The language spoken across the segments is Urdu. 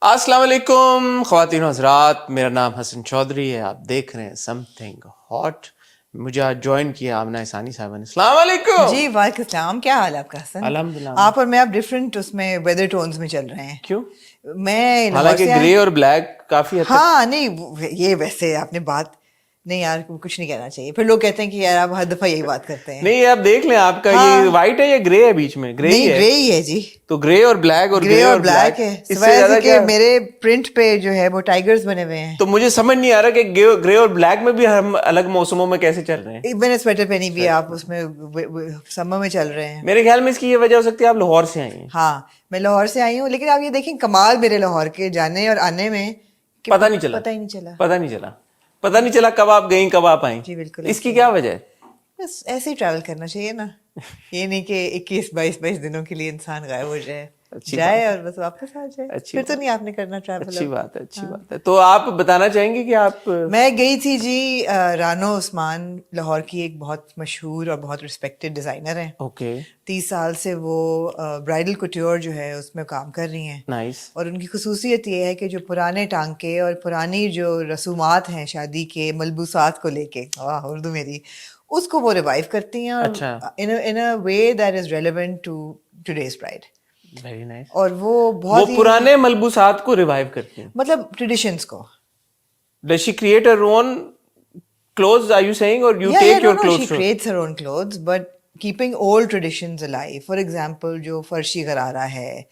السلام علیکم خواتین و حضرات، میرا نام حسن چودھری ہے، آپ دیکھ رہے ہیں سم تھنگ ہاٹ. مجھے آج جوائن کیا آمنہ احسانی صاحبہ نے. السلام علیکم. جی وعلیکم السلام. کیا حال ہے آپ کا حسن؟ الحمدللہ. آپ اور میں اب ڈفرینٹ اس میں ویدر ٹونز میں چل رہے ہیں. کیوں؟ میں لاہور حالانکہ سے گرے اور بلیک کافی حد تک. ہاں نہیں یہ ویسے آپ نے بات نہیں یار کچھ نہیں کہنا چاہیے، پھر لوگ کہتے ہیں کہ یار آپ ہر دفعہ یہی بات کرتے ہیں. نہیں آپ دیکھ لیں، آپ کا یہ وائٹ ہے یا گرے ہے؟ بیچ میں گرے نہیں ہی ہے. گرے ہی ہے جی. تو گرے اور بلیک اور گرے اور بلیک ہے، اس سے سوائے زیادہ کہ کیا؟ میرے پرنٹ پہ جو ہے وہ ٹائیگرز بنے ہوئے ہیں. تو مجھے سمجھ نہیں آ رہا کہ گرے اور بلیک میں بھی ہم الگ موسموں میں کیسے چل رہے ہیں. میں نے سویٹر پہنی بھی، آپ اس میں سمر میں چل رہے ہیں. میرے خیال میں اس کی یہ وجہ ہو سکتی ہے آپ لاہور سے آئی ہیں. ہاں میں لاہور سے آئی ہوں، لیکن آپ یہ دیکھیں کمال میرے لاہور کے جانے اور آنے میں پتہ نہیں چلا. پتہ ہی نہیں چلا. پتہ نہیں چلا کب آپ گئیں کب آپ آئیں. جی بالکل. اس کی کیا وجہ ہے؟ بس ایسے ہی ٹریول کرنا چاہیے نا، یہ نہیں کہ 21-22 دنوں کے لیے انسان غائب ہو جائے اور بس واپس آ جائے. پھر تو نہیں آپ نے کرنا ٹریول. اچھی بات ہے، اچھی بات ہے. تو آپ بتانا چاہیں گے کہ آپ. میں گئی تھی جی رانو عثمان، لاہور کی ایک بہت مشہور اور بہت رسپیکٹڈ ڈیزائنر ہیں. اوکے. 30 سال سے وہ برائڈل کوٹیور جو ہے اس میں کام کر رہی ہیں. نائس. اور ان کی خصوصیت یہ ہے کہ جو پرانے ٹانکے اور پرانی جو رسومات ہیں شادی کے ملبوسات کو لے کے، اردو میری، اس کو وہ ریوائیو کرتی ہیں اور in a way that is relevant to today's bride. Very nice. اور وہ بہت پرانے ملبوسات کو ریوائیو کرتی ہیں، مطلب ٹریڈیشنز کو. Does she create her own clothes, are you saying, or you take your clothes she from? creates her own clothes but keeping old traditions alive. For example جو فرشی غرارہ ہے،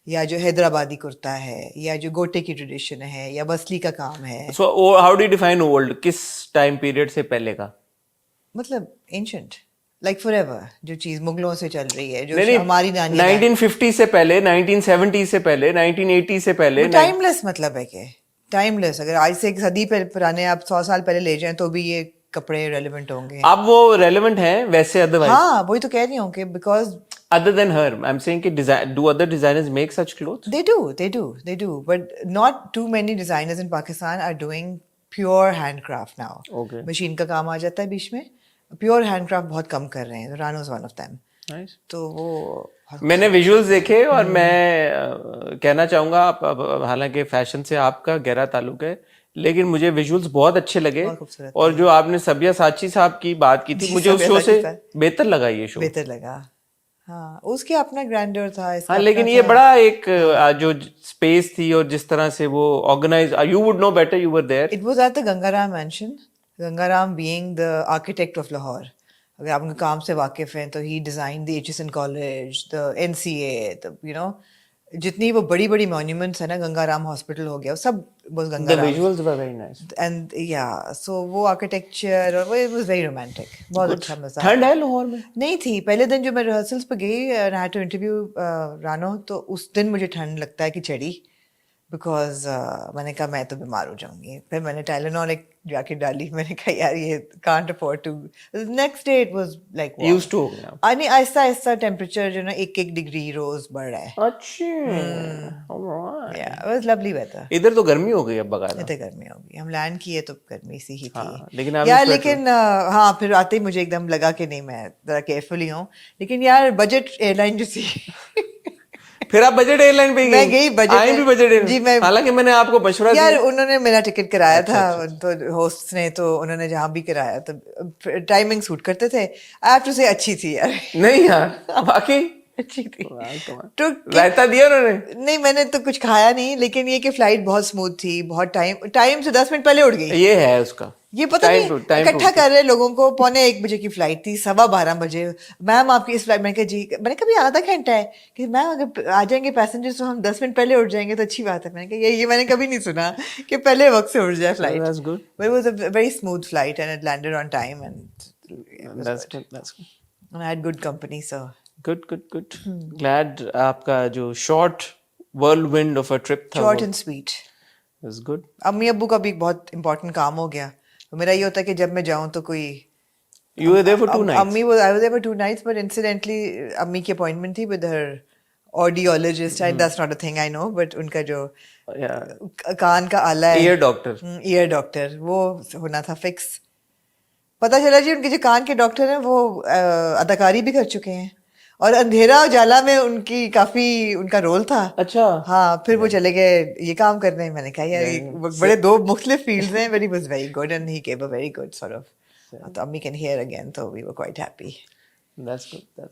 یا جو حیدرآبادی کرتا ہے، یا جو گوٹے کی ٹریڈیشن ہے، یا بسلی کا کام ہے. So how do you define old? کس ٹائم پیریڈ سے پہلے کا؟ مطلب اینشنٹ، لائک فار ایور، جو چیز مغلوں سے چل رہی ہے، جو نہیں، ہماری نانی 1950 سے پہلے، 1970 سے پہلے، 1980 سے پہلے. ٹائم لیس مطلب ہے کہ ٹائم لیس. اگر آج سے ایک صدی پرانے آپ 100 سال پہلے لے جائیں تو بھی یہ کپڑے ریلیونٹ ہوں گے. اب وہ ریلیونٹ ہیں ویسے ادروائز. ہاں وہی تو کہہ رہی ہوں کہ because other than her, I'm saying کہ do other designers make such clothes? They do, but not too many designers in Pakistan are doing pure handcraft now. Okay. Machine کا کام آ جاتا ہے بیچ میں، پیور ہینڈ کرافٹ بہت کم کر رہے ہیں. رانو از ون آف دیم. تو وہ میں نے ویژولز دیکھے اور میں کہنا چاہوں گا، حالانکہ فیشن سے آپ کا گہرا تعلق ہے، لیکن مجھے ویژولز بہت اچھے لگے. اور جو آپ نے سبیہ ساچی صاحب کی بات کی تھی، مجھے اس شو سے بہتر لگا. یہ شو بہتر لگا. ہاں اس کے اپنا گرینڈر تھا. ہاں لیکن یہ بڑا ایک جو اسپیس تھی اور جس طرح سے وہ organize, you would know better, you were there. It was at the Ganga Ram mansion. Ganga Ram being the architect of Lahore, اگر آپ ان کے کام سے واقف ہیں تو ہی design the H S N college, the N C A, you know جتنی وہ بڑی بڑی مونیومنٹس ہیں نا، گنگا رام ہاسپٹل ہو گیا، سب بس گنگا رام. اینڈ یا سو وہ آرکیٹیکچر اور وہ واز ویری رومانٹک. بہت اچھا مزہ. ٹھنڈ ہے لاہور میں؟ نہیں تھی. پہلے دن جو میں ریہرسلس پہ گئی and I had to interview Rano, تو اس دن مجھے ٹھنڈ لگتا ہے کہ چڑھی، بیکاز میں نے کہا میں تو بیمار ہو جاؤں گی. پھر میں نے ٹائلینول ایک جیکٹ ڈالی، میں نے کہا یار یہ can't afford to. Next day it was like used to ہو گیا. یعنی آہستہ آہستہ ٹیمپریچر جو نا 1 ڈگری روز بڑھ رہا ہے. اچھا اٹ واز لولی ویدر. ادھر تو گرمی ہو گئی اب بغیر. ادھر گرمی ہو گئی، ہم لینڈ کیے تو گرمی سی ہی تھی لیکن یار. لیکن ہاں پھر آتے ہی مجھے ایک دم لگا کہ نہیں میں ذرا کیئرفلی ہوں. لیکن یار بجٹ ایئر لائن جو تھی، پھر آپ بجٹ ایئر لائن پہ میں گئی بجٹ. جی حالانکہ میں نے آپ کو مشورہ یار انہوں نے میرا ٹکٹ کرایا تھا تو ہوسٹ نے، تو انہوں نے جہاں بھی کرایا تو ٹائمنگ سوٹ کرتے تھے. آئی ہیو ٹو سے اچھی تھی یار. نہیں یار واقعی اچھی تھی. رائتا دیا انہوں نے؟ نہیں میں نے تو کچھ کھایا نہیں، لیکن یہ کہ فلائٹ بہت اسموتھ تھی. بہت ٹائم سے 10 منٹ پہلے اٹھ گئی. یہ ہے اس کا یہ پتہ نہیں اکٹھا کر رہے لوگوں کو. 1:15 بجے کی فلائٹ تھی، 12:15 بجے میم آپ کی اس فلائٹ. میں نے کہا جی، میں نے کبھی آدھا گھنٹہ ہے کہ میم اگر آ جائیں گے پیسنجر تو ہم 10 منٹ پہلے اٹھ جائیں گے تو اچھی بات ہے. میں نے کہا یہ میں نے کبھی نہیں سنا کہ پہلے وقت سے اٹھ جائے flight. But it was a very smooth flight and it landed on time and I had good company. So good. Glad آپ کا جو short whirlwind of a trip تھا، short and sweet was good. امی ابو کا بھی بہت امپورٹنٹ کام ہو گیا. تو میرا یہ ہوتا ہے کہ جب میں جاؤں تو کوئی You were there for 2 nights? I was there for 2 nights, but incidentally امی کی اپوائنٹمنٹ تھی with her audiologist. That's not a thing I know, but ان کا جو کان کا آلہ ہے، ایئر ڈاکٹر، وہ ہونا تھا فکس. پتہ چلا جی ان کے جو کان کے ڈاکٹر ہیں وہ اداکاری بھی کر چکے ہیں اور اندھیرا اجالا میں ان کی کافی ان کا رول تھا. اچھا ہاں پھر وہ چلے گئے یہ کام کرنے. میں نے کہا یار بڑے دو مختلف فیلڈز ہیں, but he was very good and he gave a very good sort of. تو امی can hear again, so we were quite happy. that's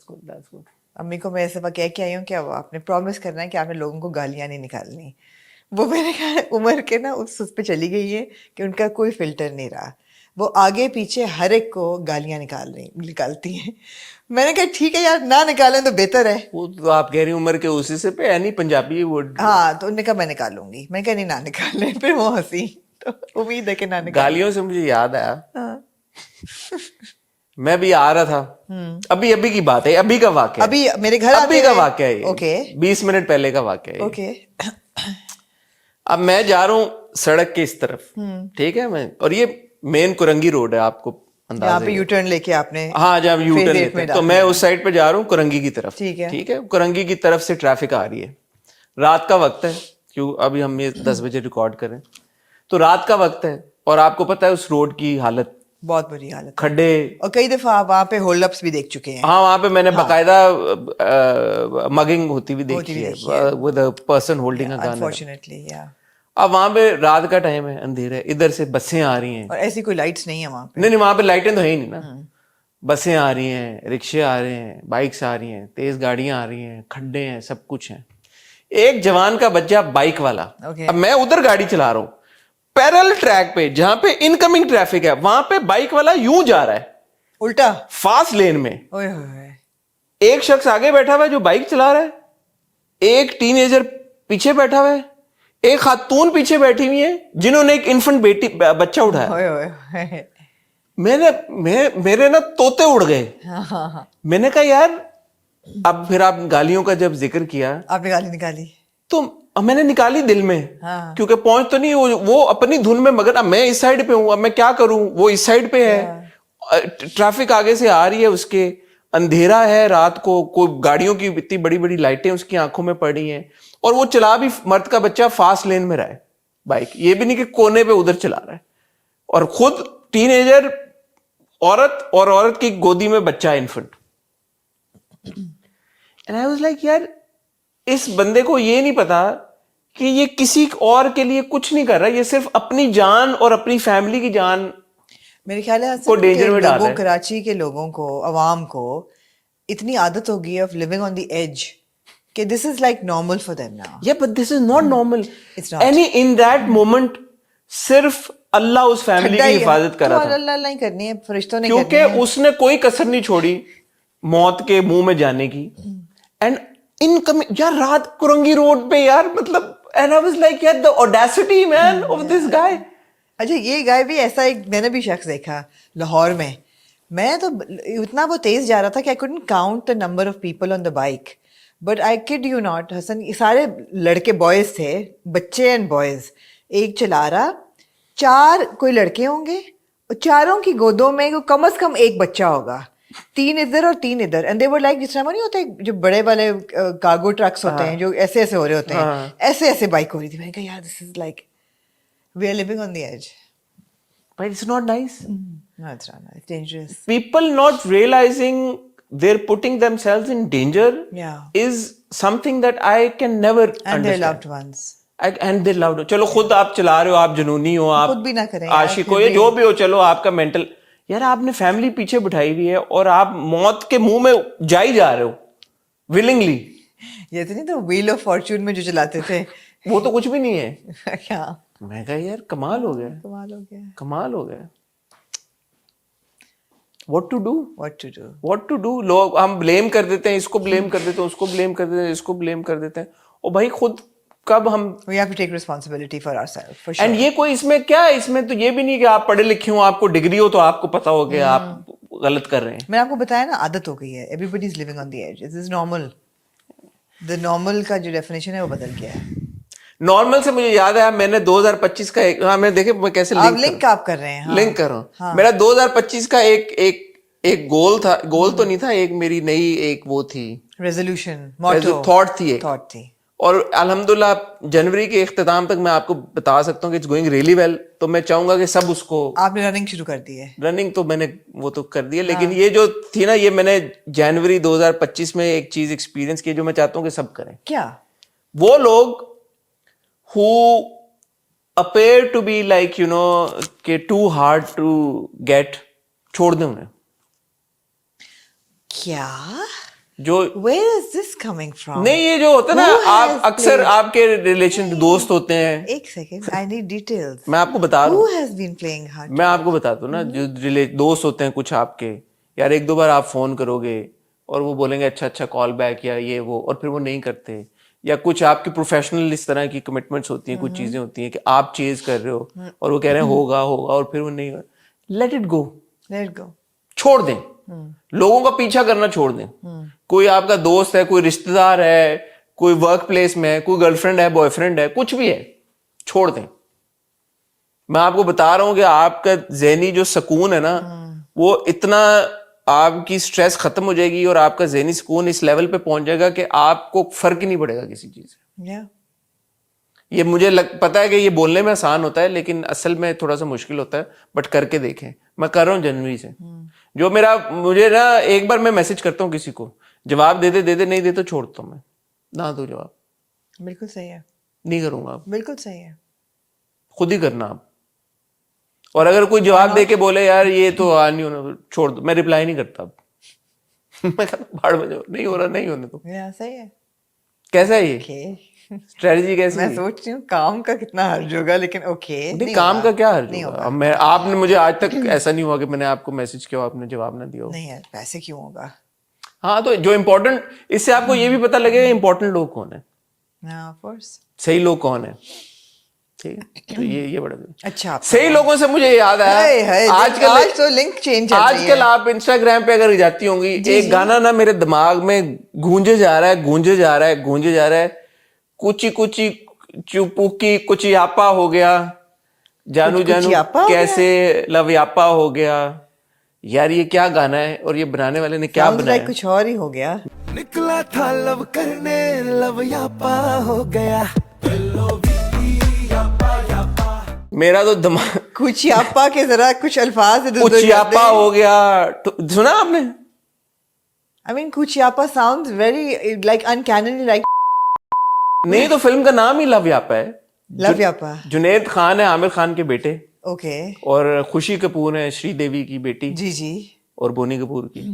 good. امی کو میں ایسے کہہ کے آئی ہوں کہ اب آپ نے پرومس کرنا ہے کہ آپ نے لوگوں کو گالیاں نہیں نکالنی. وہ میں نے کہا عمر کے نا اس پہ چلی گئی ہے کہ ان کا کوئی فلٹر نہیں رہا. وہ آگے پیچھے ہر ایک کو گالیاں نکالتی ہیں. میں نے کہا ٹھیک ہے یار نہ نکالیں تو بہتر ہے. وہ تو آپ کہہ رہی عمر کے اسی سے پہ یعنی پنجابی ورڈ. ہاں تو انہوں نے کہا میں نکالوں گی. میں کہا نہیں نہ نکالیں. پھر وہ ہنسی. تو امید ہے کہ نہ نکالیں. گالیوں سے مجھے یاد آیا, میں بھی آ رہا تھا, ابھی کی بات ہے, ابھی کا واقعہ, ابھی میرے گھر ابھی کا واقعہ ہے, اوکے 20 منٹ پہلے کا واقعہ ہے. اوکے. اب میں جا رہا ہوں سڑک کے اس طرف, ٹھیک ہے, میں, اور یہ مین کرنگی روڈ ہے, آپ کو یہاں پہ یو ٹرن لے کے آپ نے, ہاں جب یو ٹرن لیتے ہیں تو میں اس سائڈ پہ جا رہا ہوں کرنگی کی طرف, ٹھیک ہے, کرنگی کی طرف سے ٹریفک آ رہی ہے, رات کا وقت ہے, کیوں ابھی ہم یہ 10 بجے ریکارڈ کریں تو رات کا وقت ہے, اور آپ کو پتا ہے اس روڈ کی حالت بہت بری حالت, کھڈے, اور کئی دفعہ آپ وہاں پہ ہولڈ اپس بھی دیکھ چکے ہیں. ہاں وہاں پہ میں نے باقاعدہ مگنگ ہوتی ہوئی دیکھی ہے with a person holding a gun. Unfortunately اب وہاں پہ رات کا ٹائم ہے, اندھیرا ہے, ادھر سے بسیں آ رہی ہیں, اور ایسی کوئی لائٹس نہیں ہے وہاں پہ. نہیں وہاں پہ لائٹیں تو ہے ہی نہیں نا. بسیں آ رہی ہیں, رکشے آ رہے ہیں, بائکس آ رہی ہیں, تیز گاڑیاں آ رہی ہیں, کھڈے ہیں, سب کچھ ہیں. ایک جوان کا بچہ بائک والا, اب میں ادھر گاڑی چلا رہا ہوں پیرل ٹریک پہ جہاں پہ انکمنگ ٹریفک ہے, وہاں پہ بائک والا یوں جا رہا ہے الٹا فاسٹ لین میں. اوئے ہوئے, ایک شخص آگے بیٹھا ہوا ہے جو بائک چلا رہا ہے, ایک ٹین ایجر پیچھے بیٹھا ہوا ہے, ایک خاتون پیچھے بیٹھی ہوئی ہے جنہوں نے ایک انفنٹ بچہ اٹھایا. میرے نا طوطے اڑ گئے. میں نے کہا یار, اب پھر آپ گالیوں کا جب ذکر کیا, آپ نے گالی نکالی تو میں نے نکالی دل میں, کیونکہ پہنچ تو نہیں, وہ اپنی دھن میں مگر, اب میں اس سائڈ پہ ہوں, اب میں کیا کروں, وہ اس سائڈ پہ ہے, ٹریفک آگے سے آ رہی ہے, اس کے اندھیرا ہے رات کو, کوئی گاڑیوں کی اتنی بڑی بڑی لائٹیں اس کی آنکھوں میں پڑ رہی ہیں, اور وہ چلا بھی, مرد کا بچہ فاسٹ لین میں رہا ہے بائک, یہ بھی نہیں کہ کونے پہ ادھر چلا رہا ہے, اور خود ٹین ایجر عورت, اور عورت کی گودی میں بچہ ہے infant. And I was like یار اس بندے کو یہ نہیں پتا کہ یہ کسی اور کے لیے کچھ نہیں کر رہا, یہ صرف اپنی جان اور اپنی فیملی کی جان میرے خیال ہے کو ڈینجر میں ڈال رہا ہے. کراچی کے لوگوں کو, عوام کو اتنی عادت ہوگی ہے of living on the edge کہ this is like normal for them now. Yeah, but this is not normal. In that moment صرف اللہ اس فیملی کی حفاظت کر رہا تھا. اللہ نہیں کرنی ہے, فرشتوں نے, کیونکہ اس نے کوئی کسر نہیں چھوڑی موت کے منہ میں جانے کی. اینڈ یار رات کرنگی روڈ پہ یار, مطلب and I was like یار the audacity man of this guy. اچھا یہ گائے بھی ایسا, ایک میں نے بھی شخص دیکھا لاہور میں, میں تو اتنا وہ تیز جا رہا تھا کہ I couldn't count the number of people on the bike. But I kid you not, حسن, یہ سارے لڑکے بوائز تھے, بچے اینڈ بوائز, ایک چلا رہا, 4 کوئی لڑکے ہوں گے, اور چاروں کی گودوں میں کم از کم ایک بچہ ہوگا, 3 ادھر اور 3 ادھر. اینڈ دے ور لائک, جس طرح نہیں ہوتے جو بڑے والے کارگو ٹرکس ہوتے ہیں جو ایسے ایسے ہو رہے ہوتے ہیں, ایسے ایسے بائک ہو رہی تھی. میں نے کہا یار this is like we are living on the edge. But it's not nice. No, it's not nice. It's dangerous. People not realizing they're putting themselves in danger is something that I can never understand. And their loved ones. And their loved ones. چلو خود آپ چلا رہے ہو, آپ جنونی ہو, آپ خود بھی نہ کریں, عاشق ہو, یا جو بھی ہو, چلو آپ کا مینٹل, یار آپ نے فیملی پیچھے بٹھائی ہوئی ہے اور آپ موت کے منہ میں جا ہی جا رہے ہو willingly. یہ تو نہیں تو ویل آف فارچون میں جو چلاتے تھے, وہ تو کچھ بھی نہیں ہے. کیا میں کہا یار کمال ہو گیا, کمال ہو گیا, کمال ہو گیا. What to do? What to do? What to do? لوگ ہم بلیم کر دیتے ہیں, اس کو بلیم کر دیتے ہیں, اس کو بلیم کر دیتے ہیں, اس کو بلیم کر دیتے ہیں, اور بھائی خود کب ہم We have to take responsibility for ourselves, for sure. And یہ کوئی اس میں کیا ہے, اس میں تو یہ بھی نہیں کہ آپ پڑھے لکھے ہوں, آپ کو ڈگری ہو تو آپ کو پتا ہو کہ آپ غلط کر رہے ہیں. میں نے آپ کو بتایا نا, عادت ہو گئی ہے. Everybody is living on the edge. This is normal. The normal کا جو ڈیفینیشن ہے وہ بدل گیا ہے. نارمل سے مجھے یاد آیا, میں نے 2025 کا ایک, ہاں میں دیکھے میں کیسے لنک آپ کر رہے ہیں, لنک کر رہا ہوں. میرا 2025 کا ایک گول تھا, گول تو نہیں تھا, ایک میری نئی ایک وہ تھی ریزولوشن, موٹو, تھاٹ تھی, ایک تھاٹ تھی, اور الحمدللہ جنوری کے اختتام تک میں آپ کو بتا سکتا ہوں کہ اٹس گوئنگ ریئلی ویل. تو میں چاہوں گا کہ سب اس کو, آپ نے رننگ شروع کر دی ہے؟ رننگ تو میں نے وہ تو کر دی ہے, لیکن یہ جو تھی نا, یہ میں نے جنوری 2025 میں ایک چیز ایکسپیرینس کی جو میں چاہتا ہوں کہ سب کریں. کیا؟ وہ لوگ who appear to be like you know کہ too hard to get, چھوڑ دیں انہیں. کیا؟ جو Where is this coming from? نہیں, یہ جو ہوتا ہے نا, آپ اکثر آپ کے ریلیشن دوست ہوتے ہیں. ایک سیکنڈ, I need details. میں آپ کو بتا رہا Who ہوں, has been playing hard? میں آپ کو بتاتا ہوں نا, جو دوست ہوتے ہیں کچھ آپ کے, یار ایک دو بار آپ فون کرو گے اور وہ بولیں گے اچھا کال بیک یا یہ وہ, اور پھر وہ نہیں کرتے. یا کچھ آپ کی پروفیشنل اس طرح کی کمٹمنٹس ہوتی ہیں, کچھ چیزیں ہوتی ہیں کہ آپ چیز کر رہے ہو اور وہ کہہ رہے ہیں ہوگا اور پھر وہ نہیں. لیٹ اٹ گو, چھوڑ دیں. لوگوں کا پیچھا کرنا چھوڑ دیں. کوئی آپ کا دوست ہے, کوئی رشتہ دار ہے, کوئی ورک پلیس میں ہے, کوئی گرل فرینڈ ہے, بوائے فرینڈ ہے, کچھ بھی ہے, چھوڑ دیں. میں آپ کو بتا رہا ہوں کہ آپ کا ذہنی جو سکون ہے نا, وہ اتنا آپ کی سٹریس ختم ہو جائے گی اور آپ کا ذہنی سکون اس لیول پہ پہنچ جائے گا کہ آپ کو فرق ہی نہیں پڑے گا کسی چیز سے. یہ مجھے پتا ہے کہ یہ بولنے میں آسان ہوتا ہے لیکن اصل میں تھوڑا سا مشکل ہوتا ہے, بٹ کر کے دیکھیں. میں کر رہا ہوں جنوری سے. جو مجھے نا ایک بار میں میسج کرتا ہوں کسی کو, جواب دے دے, نہیں دے تو چھوڑتا ہوں میں, نہ دو جواب. بالکل صحیح ہے, نہیں کروں گا. بالکل صحیح ہے, خود ہی کرنا آپ. اور اگر کوئی جواب دے کے بولے یار یہ تو نہیں ہونا, چھوڑ دو, میں رپلائی نہیں کرتا اب. میں کہتا بھاڑ میں جاؤ, نہیں ہو رہا, نہیں ہونے تو. صحیح ہے. کیسا ہے یہ اسٹریٹجی کیسی؟ میں سوچ رہی ہوں کام کا کتنا حرج ہوگا, لیکن اوکے نہیں, کام کا کیا حرج ہوگا. آپ نے مجھے آج تک ایسا نہیں ہوا کہ میں نے آپ کو میسج کیا آپ نے جواب نہ دیا. نہیں یار, پیسے کیوں ہوگا. ہاں, تو جو امپورٹنٹ, اس سے آپ کو یہ بھی پتہ لگے گا امپورٹنٹ لوگ کون ہیں, صحیح لوگ کون ہیں. ٹھیک ہے, تو یہ بڑا اچھا. صحیح لوگوں سے مجھے یاد آیا, آج تو لنک چینج. آج کل آپ انسٹاگرام پہ اگر جاتی ہوں گی, ایک گانا نا میرے دماغ میں گونجے جا رہا ہے, کچی کچی چپوکی کچی آپا ہو گیا, جانو کیسے لو یاپا ہو گیا. یار یہ کیا گانا ہے, اور یہ بنانے والے نے کیا بنایا, کچھ اور ہی ہو گیا. نکلا تھا لو کرنے, لو یاپا ہو گیا. میرا تو دماغ کچھ یاپا کے ذرا کچھ الفاظ کچھ یاپا ہو گیا. سنا آپ نے؟ I mean کچھ یاپا sounds very like uncannily like. نہیں, تو فلم کا نام ہی لو یاپا ہے. لو یاپا. جنید خان ہے عامر خان کے بیٹے, اوکے, اور خوشی کپور ہے شری دیوی کی بیٹی, جی, اور بونی کپور کی.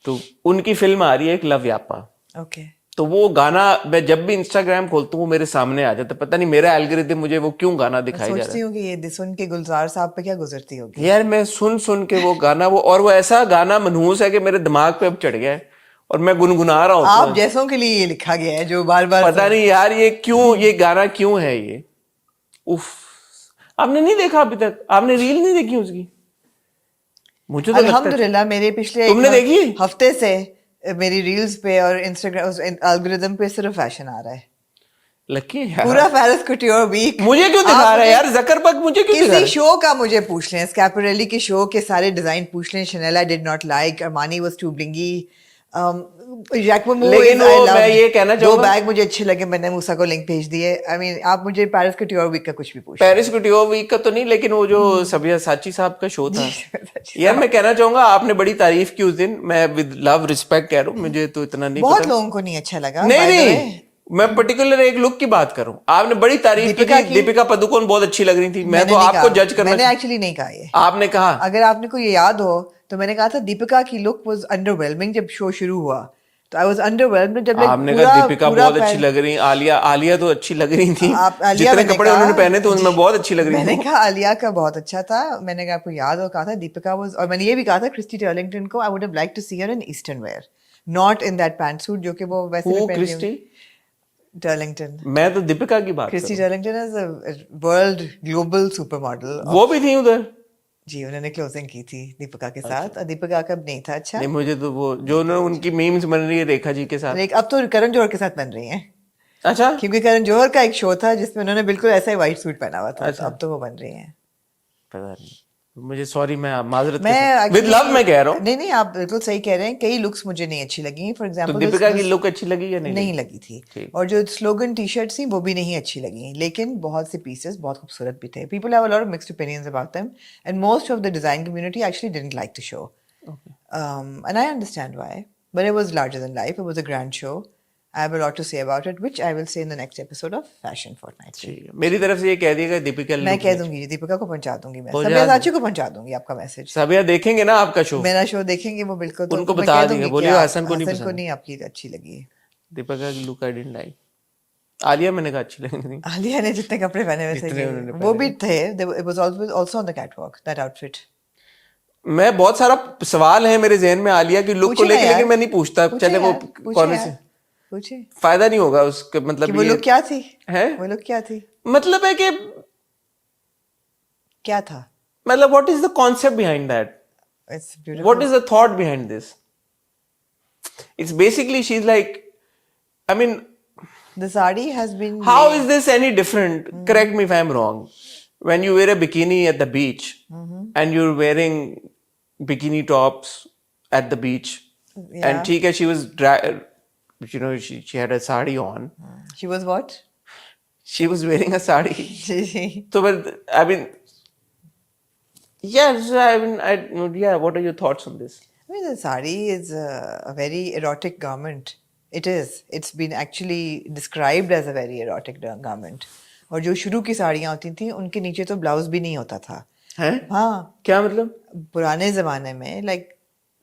تو ان کی فلم آ رہی ہے ایک لو یاپا. اوکے. تو وہ گانا میں جب بھی انسٹاگرام کھولتا ہوں وہ میرے سامنے آ جاتا ہے. پتہ نہیں میرا الگورتھم مجھے وہ کیوں گانا دکھائی جا رہا ہے. سوچتی ہوں کہ یہ سن کے گلزار صاحب پہ کیا گزرتی ہوگی. یار میں سن کے وہ گانا, اور وہ ایسا گانا منحوس ہے کہ میرے دماغ پہ اب چڑھ گیا ہے اور میں گنگنا رہا ہوں. آپ جیسوں کے لیے یہ لکھا گیا ہے جو بار بار. پتہ نہیں یار یہ کیوں, یہ گانا کیوں ہے یہ. اف, آپ نے نہیں دیکھا ابھی تک, آپ نے ریل نہیں دیکھی اس کی؟ مجھے تو الحمدللہ میرے پچھلے تم نے دیکھی ہفتے سے میری ریلز پہ اور انسٹاگرام الگورتھم پہ صرف فیشن آ رہا ہے. لکی پورا پیرس کوٹیور ویک. مجھے کیوں دکھا رہا ہے یار زکربرگ, مجھے کیوں دکھا رہا ہے؟ کسی شو کا مجھے پوچھ لیں, اسکیپریلی کے شو کے سارے ڈیزائن پوچھ لیں. Chanel I did not like, Armani was too blingy. لیکن میں یہ کہنا چاہوں گا, بیگ مجھے اچھے لگے, میں نے موسیٰ کو لنک بھیج دیے. آئی مین آپ مجھے پیرس کوٹیور ویک کا کچھ بھی پوچھ. پیرس کوٹیور ویک کا تو نہیں, لیکن وہ جو سبیہ ساچی صاحب کا شو تھا یار, میں کہنا چاہوں گا آپ نے بڑی تعریف کی اس دن. میں ود لو رسپیکٹ کہہ رہا ہوں, مجھے تو اتنا نہیں, بہت لوگوں کو نہیں اچھا لگا. نہیں, میں پرٹیکولر ایک لک کی بات کر رہا ہوں. آپ نے بڑی تعریف کی, دیپیکا پڈوکون بہت اچھی لگ رہی تھی. میں تو آپ کو جج کرنا, میں نے ایکچولی نہیں کہا یہ, آپ نے کہا. اگر آپ نے کو یہ یاد ہو تو میں نے کہا تھا دیپیکا کی لک واز انڈر ویلمنگ. جب شو شروع ہوا تو آئی واز انڈر ویلمڈ. جب آپ نے کہا دیپیکا بہت اچھی لگ رہی, عالیہ تو اچھی لگ رہی تھی, جتنے کپڑے انہوں نے پہنے تھے ان میں بہت اچھی لگ رہی تھی. میں نے کہا عالیہ کا بہت اچھا تھا. میں نے کہا آپ کو یاد ہو, کہا تھا دیپیکا واز, اور میں نے یہ بھی کہا تھا کرسٹی ٹرلنگٹن کو I would have like to see her in eastern wear, not in that pant suit جو کہ وہ ویسے کرسٹی ٹرلنگٹن. میں تو دیپیکا کی بات, Christy Turlington is a world global super model. وہ بھی تھی ادھر جی, انہوں نے کلوزنگ کی تھی دیپیکا کے ساتھ. دیپیکا کا نہیں تھا اچھا. نہیں, مجھے تو وہ جو ان کی میمز بن رہی ہے ریکھا جی کے ساتھ, اب تو کرن جوہر کے ساتھ بن رہی ہیں. اچھا, کیونکہ کرن جوہر کا ایک شو تھا جس میں انہوں نے بالکل ایسا ہی وائٹ سوٹ پہنا ہوا تھا, اب تو وہ بن رہی ہیں. پتہ نہیں. مجھے سوری میں معذرت میں ود لو میں کہہ رہا ہوں. نہیں آپ بالکل صحیح کہہ رہے ہیں, کئی لکس مجھے نہیں اچھی لگی. فار تو ایگزامپل دیپیکا کی لک اچھی لگی یا نہیں لگی تھی, اور جو سلوگن ٹی شرٹس تھیں وہ بھی نہیں اچھی لگی, لیکن بہت سے پیسز بہت خوبصورت بھی تھے. People have a lot of mixed opinions about them, and most of the design community actually didn't like the show, and I understand why, but it was larger then life, it was a grand show. I have a lot to say about it, which I will say in the next episode of Fashion Fortnightly. میری طرف سے یہ کہہ دیے گا دیپیکا میں کہہ دوں گی, دیپیکا کو پہنچا دوں گی, میں سبیہ ساچی کو پہنچا دوں گی آپ کا میسج. سبیہ دیکھیں گے نا آپ کا شو, میرا شو دیکھیں گے وہ بالکل, ان کو بتا دیں گے, بولیے حسن کو نہیں آپ کی اچھی لگی. دیپیکا کی لک آئی ڈنٹ لائک. عالیہ میں نے کہا اچھی لگی نہیں. عالیہ نے جتنے کپڑے پہنے ویسے وہ بھی تھے, it was also on the catwalk, that outfit. میں بہت سارا سوال ہے میرے ذہن میں عالیہ کی لک کو لے کے, لیکن میں نہیں پوچھتا. چلے وہ کون سے فائدہ نہیں ہوگا اس کا, مطلب وہ لوگ کیا تھی, وہ لوگ کیا تھی, مطلب ہے کہ کیا تھا, مطلب what is the concept behind that, what is the thought behind this. It's basically she is like, I mean the sari has been, how is this any different, correct me if I'm wrong, when you wear a bikini at the beach and you're wearing bikini tops at the beach, and theek hai, she was you know, she had a sari on. She was what? She was wearing a sari. So, but I mean, yeah, what are your thoughts on this? I mean, the sari is a very erotic garment. It is. It's been actually described as a very erotic garment. اور جو شروع کی ساڑیاں ہوتی تھیں ان کے نیچے تو بلاؤز بھی نہیں ہوتا تھا. ہاں, کیا مطلب؟ پرانے زمانے میں, like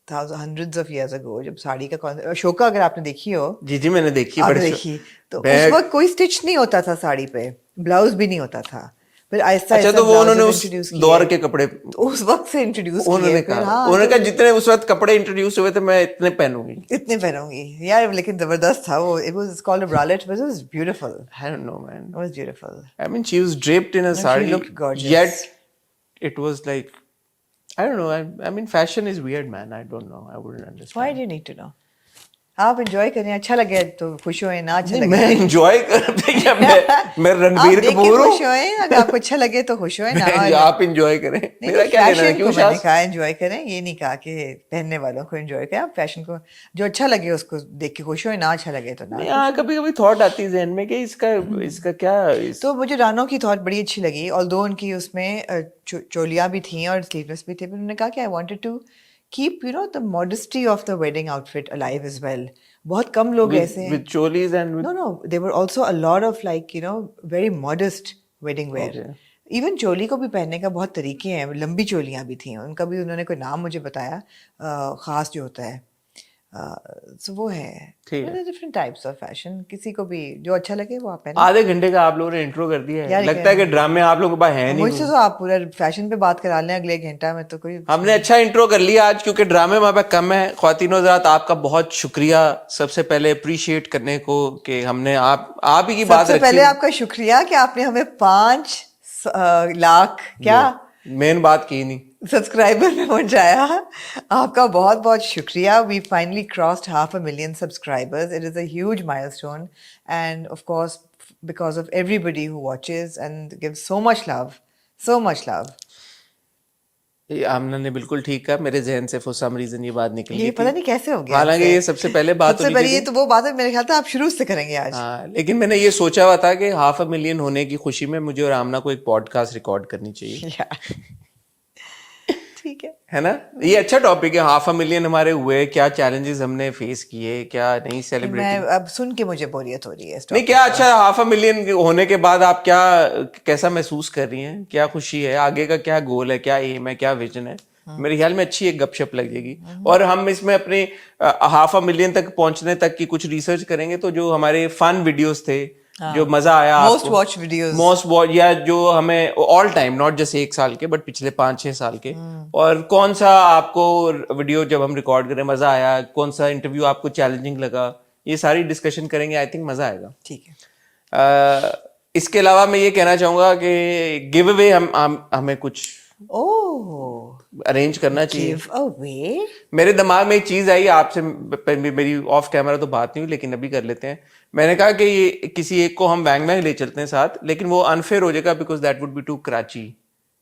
hundreds of years ago, جب ساڑی کا شوکا اگر آپ نے دیکھی ہو, جی میں نے دیکھی, دیکھی تو اس وقت کوئی اسٹچ نہیں ہوتا تھا ساڑی پہ, بلاؤز بھی نہیں ہوتا تھا. پھر آہستہ اچھا, تو وہ انہوں نے اس دور کے کپڑے اس وقت سے انٹروڈیوس کیے. انہوں نے کہا جتنے اس وقت کپڑے انٹروڈیوس ہوئے تھے میں اتنے پہنوں گی یار, لیکن زبردست تھا وہ. It was called a bralette, but it was beautiful. I don't know, man. It was beautiful. I mean, she was draped in a sari. She looked gorgeous. Yet it was like, I don't know. I mean, fashion is weird, man. I don't know. I wouldn't understand. Why do you need to know? آپ انجوائے کریں, اچھا لگے تو خوش ہوئیں, نہ اچھا لگے میں انجوائے میں رنبیر کپور ہوں, خوش ہوئیں, اگر آپ کو اچھا لگے تو خوش ہوئیں, نہ آپ انجوائے کریں. میرا کیا لینا ہے, کیوں میں نے کہا انجوائے کریں, یہ نہیں کہا کہ پہننے والوں کو انجوائے کریں. آپ فیشن کو جو اچھا لگے اس کو دیکھ کے خوش ہوئیں, نہ اچھا لگے تو نہ. ہاں, کبھی کبھی تھاٹ آتی ہے ذہن میں کہ اس کا کیا. تو مجھے رانو کی تھاٹ بڑی اچھی لگی, آلدو ان کی اس میں چولیاں بھی تھیں اور سلیولیس بھی تھے, انہوں نے کہا کہ I wanted to keep, you know, the modesty of the wedding outfit alive as well. بہت کم لوگ ایسے ہیں. With cholis and with... No, there were also a lot of like, you know, very modest wedding wear. Even چولی کو بھی پہننے کا بہت طریقے ہیں, لمبی چولیاں بھی تھیں, ان کا بھی انہوں نے کوئی نام مجھے بتایا خاص جو ہوتا ہے, سو وہ ہے. ڈفرنٹ ٹائپس آف فیشن, کسی کو بھی جو اچھا لگے وہ آپ پہنیں. آدھے گھنٹے کا آپ لوگوں نے انٹرو کر دیا ہے, لگتا ہے کہ ڈرامے آپ لوگوں کے پاس ہے نہیں. مجھ سے تو آپ پورا فیشن پہ بات کرا لیں اگلے گھنٹہ میں, تو کوئی ہم نے اچھا انٹرو کر لیا آج, کیونکہ ڈرامے وہاں پہ کم ہے. خواتین حضرات, آپ کا بہت شکریہ سب سے پہلے اپریشیٹ کرنے کو کہ ہم نے آپ ہی کی بات رکھی. سب سے پہلے آپ کا شکریہ کہ آپ نے ہمیں 5 لاکھ کیا مین بات کی نہیں سبسکرائبر میں پہنچایا. آپ کا بہت بہت شکریہ. We finally crossed 500,000 subscribers. It is a huge milestone, and of course because of everybody who watches and give so much love, so much love. Amna نے بالکل ٹھیک کہا, میرے ذہن سے فور سم ریزن یہ بات نکل گئی. یہ پتہ نہیں کیسے ہو گیا, حالانکہ یہ سب سے پہلے بات سب سے پہلے یہ تو وہ بات ہے میرے خیال تھا آپ شروع سے کریں گے آج. ہاں, لیکن میں نے یہ سوچا ہوا تھا کہ 500,000 ہونے کی خوشی میں مجھے اور آمنہ کو ایک پوڈ کاسٹ ریکارڈ کرنی چاہیے. ٹھیک ہے نا, یہ اچھا ٹاپک ہے. 500,000 ہمارے ہوئے, کیا چیلنجز ہم نے فیس کیے, کیا نہیں سیلیبریٹ. میں اب سن کے مجھے بوریت ہو رہی ہے. نہیں کیا اچھا 500,000 ہونے کے بعد آپ کیسا محسوس کر رہی ہیں, کیا خوشی ہے, آگے کا کیا گول ہے, کیا ایم ہے, کیا ویژن ہے. میرے خیال میں اچھی ایک گپ شپ لگ جائے گی, اور ہم اس میں اپنے 500,000 تک پہنچنے تک کی کچھ ریسرچ کریں گے. تو جو ہمارے فن ویڈیوز تھے, جو مزہ آیا, most watch videos, most watch, یا جو ہمیں آل ٹائم, ناٹ جسٹ 1 سال کے بٹ پچھلے 5-6 سال کے, اور کون سا آپ کو ویڈیو جب ہم ریکارڈ کریں مزہ آیا, کون سا انٹرویو آپ کو چیلنجنگ لگا, یہ ساری ڈسکشن کریں گے. آئی تھنک مزہ آئے گا. ٹھیک ہے. اس کے علاوہ میں یہ کہنا چاہوں گا کہ گیو اوے ہمیں کچھ ارینج کرنا چاہیے. میرے دماغ میں ایک چیز آئی, آپ سے میری آف کیمرہ تو بات نہیں ہوئی لیکن ابھی کر لیتے ہیں. میں نے کہا کہ یہ کسی ایک کو ہم وینگ لے چلتے ہیں ساتھ, لیکن وہ انفیئر ہو جائے گا because that would be to Karachi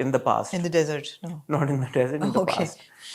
in the past. In the desert. No. Not in the desert, in the Okay. past.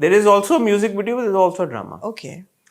There is also a music video, but there is also a drama. Okay.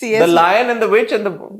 CS The Lion and the Witch and the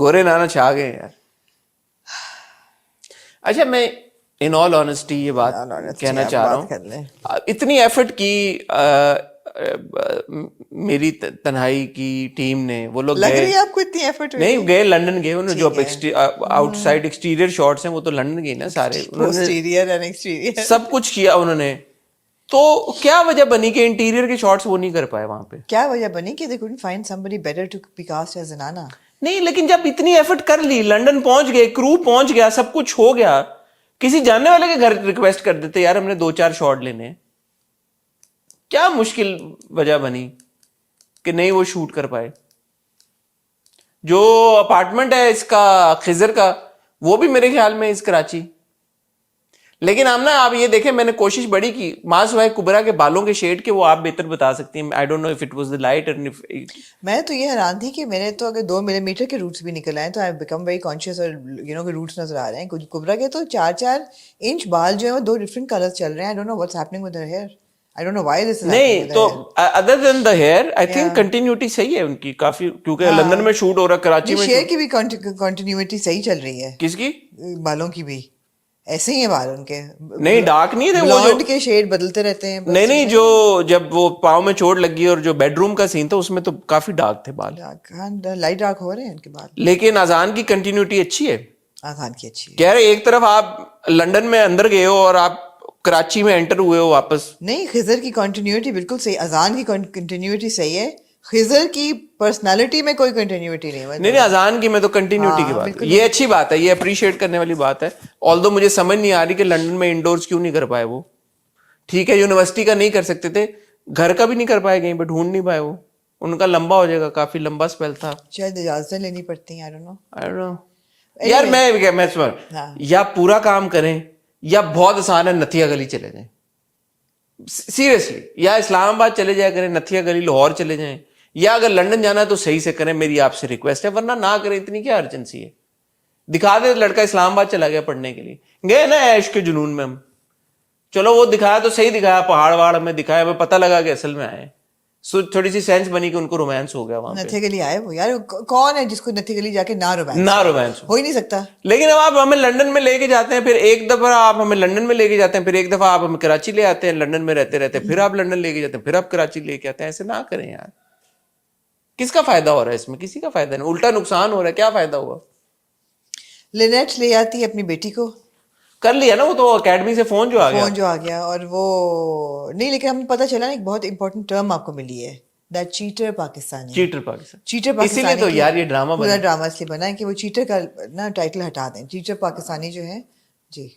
گورے نانا چھا گئے یار. اچھا میں ان آل آنیسٹی یہ بات کہنا چاہ رہا ہوں, اتنی ایفرٹ کی میری تنہائی کی ٹیم نے, وہ لوگ لگ رہی ہے آپ کو اتنی ایفرٹ نہیں گئے لنڈن گئے, انہوں نے جو آؤٹ سائڈ ایکسٹیریئر شاٹس ہیں وہ تو لنڈن گئی نا سارے, سب کچھ کیا انہوں نے. تو کیا وجہ بنی کہ انٹیریئر کے شاٹس وہ نہیں کر پائے وہاں پہ؟ کیا وجہ بنی کہ they couldn't find somebody better to be cast as Anana. نہیں لیکن جب اتنی ایفرٹ کر لی, لنڈن پہنچ گئے, کرو پہنچ گیا, سب کچھ ہو گیا, کسی جاننے والے کے گھر ریکویسٹ کر دیتے یار ہم نے 2-4 شاٹ لینے. کیا مشکل وجہ بنی کہ نہیں وہ شوٹ کر پائے؟ جو اپارٹمنٹ ہے اس کا خضر کا, وہ بھی میرے خیال میں اس کراچی. لیکن آمنا آپ یہ دیکھیں, میں نے کوشش بڑی کی ماسوائے کبرا کے بالوں کے شیڈ کے, وہ آپ بہتر بتا سکتی ہیں. I don't know if it was the light اور میں تو یہ حیران تھی کہ میرے تو اگر 2 ملی میٹر کے روٹس بھی نکل آئے تو آئی بیکم ویری کانشیس, اور یو نو کہ روٹس نظر آ رہے ہیں. کچھ کبرا کے تو 4-4 انچ بال جو ہیں وہ 2 ڈفرنٹ کلرز چل رہے ہیں. I don't know what's happening with her hair. I don't know why this is نہیں تو other than the hair I think continuity صحیح ہے ان کی کافی, کیونکہ لندن میں شوٹ ہو رہا ہے, کراچی میں شیئر کی بھی کنٹینیوٹی صحیح چل رہی ہے. کس کی؟ بالوں کی بھی ایسے ہی ہیں بال ان کے, نہیں ڈارک نہیں تھے وہ, بلونڈ کے شیڈ بدلتے رہتے ہیں. نہیں جو جب وہ پاؤں میں چوٹ لگی اور جو بیڈ روم کا سین تھا اس میں تو کافی ڈارک تھے بال, لائٹ ڈارک ہو رہے ہیں ان کے بال. لیکن اذان کی کنٹینیوٹی اچھی ہے. اذان کی اچھی ہے. کہہ رہے ایک طرف آپ لنڈن میں اندر گئے ہو اور آپ کراچی میں انٹر ہوئے ہو واپس. نہیں خضر کی کنٹینیوٹی بالکل صحیح, اذان کی کنٹینیوٹی صحیح ہے, خضر کی پرسنالٹی میں کوئی کنٹینیوٹی نہیں ہے. نہیں اذان کی میں تو کنٹینیوٹی کی بات, یہ اچھی بات ہے, یہ اپریشیٹ کرنے والی بات ہے. آلدو مجھے سمجھ نہیں آ رہی کہ لنڈن میں انڈورز کیوں نہیں کر پائے وہ. ٹھیک ہے یونیورسٹی کا نہیں کر سکتے تھے, گھر کا بھی نہیں کر پائے, کہیں پہ ڈھونڈ نہیں پائے, وہ ان کا لمبا ہو جائے گا, کافی لمبا اسپیل تھا, شاید اجازتیں لینی پڑتی ہیں. I don't know. یار میں یا پورا کام کریں یا بہت آسان ہے نتھیا گلی چلے جائیں, سیریسلی, یا اسلام آباد چلے جایا کریں, نتھیا گلی لاہور چلے جائیں, یا اگر لنڈن جانا ہے تو صحیح سے کریں, میری آپ سے ریکویسٹ ہے, ورنہ نہ کریں, اتنی کیا ارجنسی ہے. دکھا دے لڑکا اسلام آباد چلا گیا پڑھنے کے لیے, گئے نا عیش کے جنون میں ہم, چلو وہ دکھایا تو صحیح دکھایا, پہاڑ وہاڑ ہمیں دکھایا, ہمیں پتہ لگا کہ اصل میں آئے, تھوڑی سی سینس بنی کہ ان کو رومانس ہو گیا وہاں. نتھیا گلی آئے وہ, یار کون ہے جس کو نتھیا گلی جا کے نہ رومانس ہو ہی نہیں سکتا. لیکن اب آپ ہمیں لنڈن میں لے کے جاتے ہیں, پھر ایک دفعہ آپ ہمیں لنڈن میں لے کے جاتے ہیں, پھر ایک دفعہ آپ ہمیں کراچی لے آتے ہیں, لنڈن میں رہتے رہتے پھر آپ لنڈن لے کے جاتے ہیں, پھر آپ کراچی لے کے آتے ہیں. ایسے نہ کریں یار, کس کا فائدہ ہو رہا ہے اس میں؟ کسی کا فائدہ نہیں, الٹا نقصان ہو رہا ہے. کیا فائدہ ہوا؟ لینیٹ لے آتی ہے اپنی بیٹی کو, کر لیا نا وہ تو اکیڈمی سے فون جو آ گیا, اور وہ نہیں, لیکن ہمیں پتہ چلا نا ایک بہت امپورٹنٹ ٹرم آپ کو ملی ہے, that chatter Pakistani. Chatter Pakistani, اسی لیے تو یار یہ ڈرامہ پورا ڈرامہ اس لیے بنا ہے کہ وہ چیٹر کا نا ٹائٹل ہٹا دیں, چیٹر پاکستانی جو ہے. جی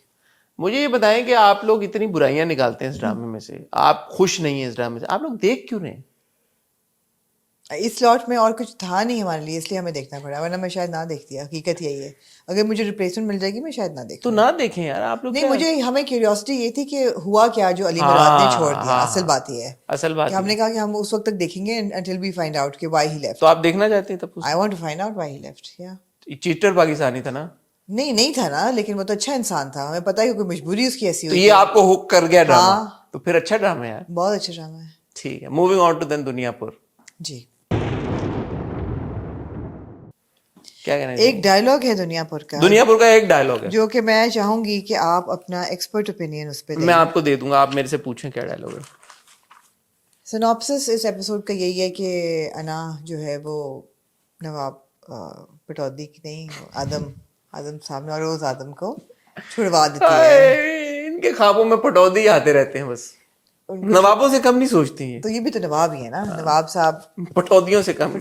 مجھے یہ بتائیں کہ آپ لوگ اتنی برائیاں نکالتے ہیں اس ڈرامے میں سے, آپ خوش نہیں ہیں اس ڈرامے سے, آپ لوگ دیکھ کیوں رہے ہیں؟ اس لاٹ میں اور کچھ تھا نہیں ہمارے لیے, اس لیے ہمیں دیکھنا پڑا, ورنہ میں شاید نہ دیکھتی. حقیقت یہی ہے, اگر مجھے ریپلیسمنٹ مل جائے گی میں شاید نہ دیکھوں. تو نہ دیکھیں یار آپ لوگ. نہیں مجھے, ہمیں کیوریوسٹی یہ تھی کہ ہوا کیا جو علی مراد نے چھوڑ دیا. اصل بات یہ ہے, اصل بات ہم نے کہا کہ ہم اس وقت تک دیکھیں گے until we find out کہ why he left. تو آپ دیکھنا چاہتے ہیں تب؟ I want to find out why he left. Chatter Pakistani تھا نا؟ نہیں تھا نا, لیکن وہ تو اچھا انسان تھا, ہمیں پتہ ہے کہ کوئی مجبوری اس کی ایسی ہوئی. یہ آپ کو ہک کر گیا ڈرامہ, تو پھر اچھا ڈرامہ ہے, بہت اچھا ڈرامہ ہے. ٹھیک ہے, موونگ آن ٹو دین دنیا پور. جی کیا کہنا ہے؟ ایک ڈائلاگ ہے دنیا پور کا, دنیا پور کا ایک ڈائلاگ ہے جو کہ میں چاہوں گی کہ آپ اپنا ایکسپرٹ اوپینین اس پہ دیں. میں آپ کو دے دوں گا, آپ میرے سے پوچھیں کیا ڈائلاگ ہے. سنopsis اس ایپیسوڈ کا یہی ہے کہ انا جو ہے وہ نواب پٹودی کی نہیں, آدم صاحب, نوروز آدم کو چھڑوا دیتی ہے. ان کے خوابوں میں پٹودی آتے رہتے ہیں, بس نوابوں سے کم نہیں سوچتی ہیں. تو یہ بھی تو نواب ہی ہے نا, نواب صاحب پٹودیوں سے کم.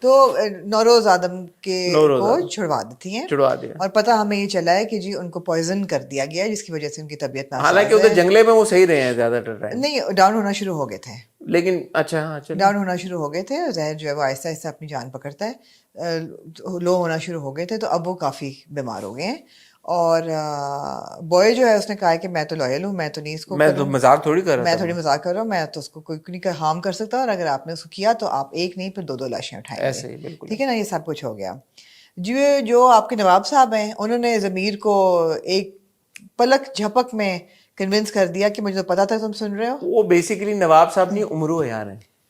تو نوروز آدم کو چھڑوا دیتی ہیں, چھڑوا دیا, اور پتہ ہمیں یہ چلا ہے کہ جی ان کو پوائزن کر دیا گیا, جس کی وجہ سے ان کی طبیعت ناساز ہے. حالانکہ ادھر جنگلے میں وہ صحیح رہے ہیں زیادہ تر, نہیں ڈاؤن ہونا شروع ہو گئے تھے, لیکن اچھا ڈاؤن ہونا شروع ہو گئے تھے, زہر جو ہے وہ آہستہ آہستہ اپنی جان پکڑتا ہے, لو ہونا شروع ہو گئے تھے, تو اب وہ کافی بیمار ہو گئے ہیں. اور بوائے جو ہے اس نے کہا کہ میں تو لویل ہوں, میں تو نہیں اس کو, میں تو مذاق تھوڑی کر رہا ہوں, میں تھوڑی مذاق کر رہا ہوں, میں تو اس کو کوئی نہیں ہارم کر سکتا, اور اگر آپ نے اس کو کیا تو آپ ایک نہیں پھر 2 لاشیں اٹھائیں گے. ایسے ہی بالکل, ٹھیک ہے نا, یہ سب کچھ ہو گیا. جو آپ کے نواب صاحب ہیں, انہوں نے ضمیر کو ایک پلک جھپک میں کنونس کر دیا کہ مجھے تو پتا تھا تم سن رہے ہو. وہ بیسیکلی نواب صاحب نہیں عمرو حیان ہے.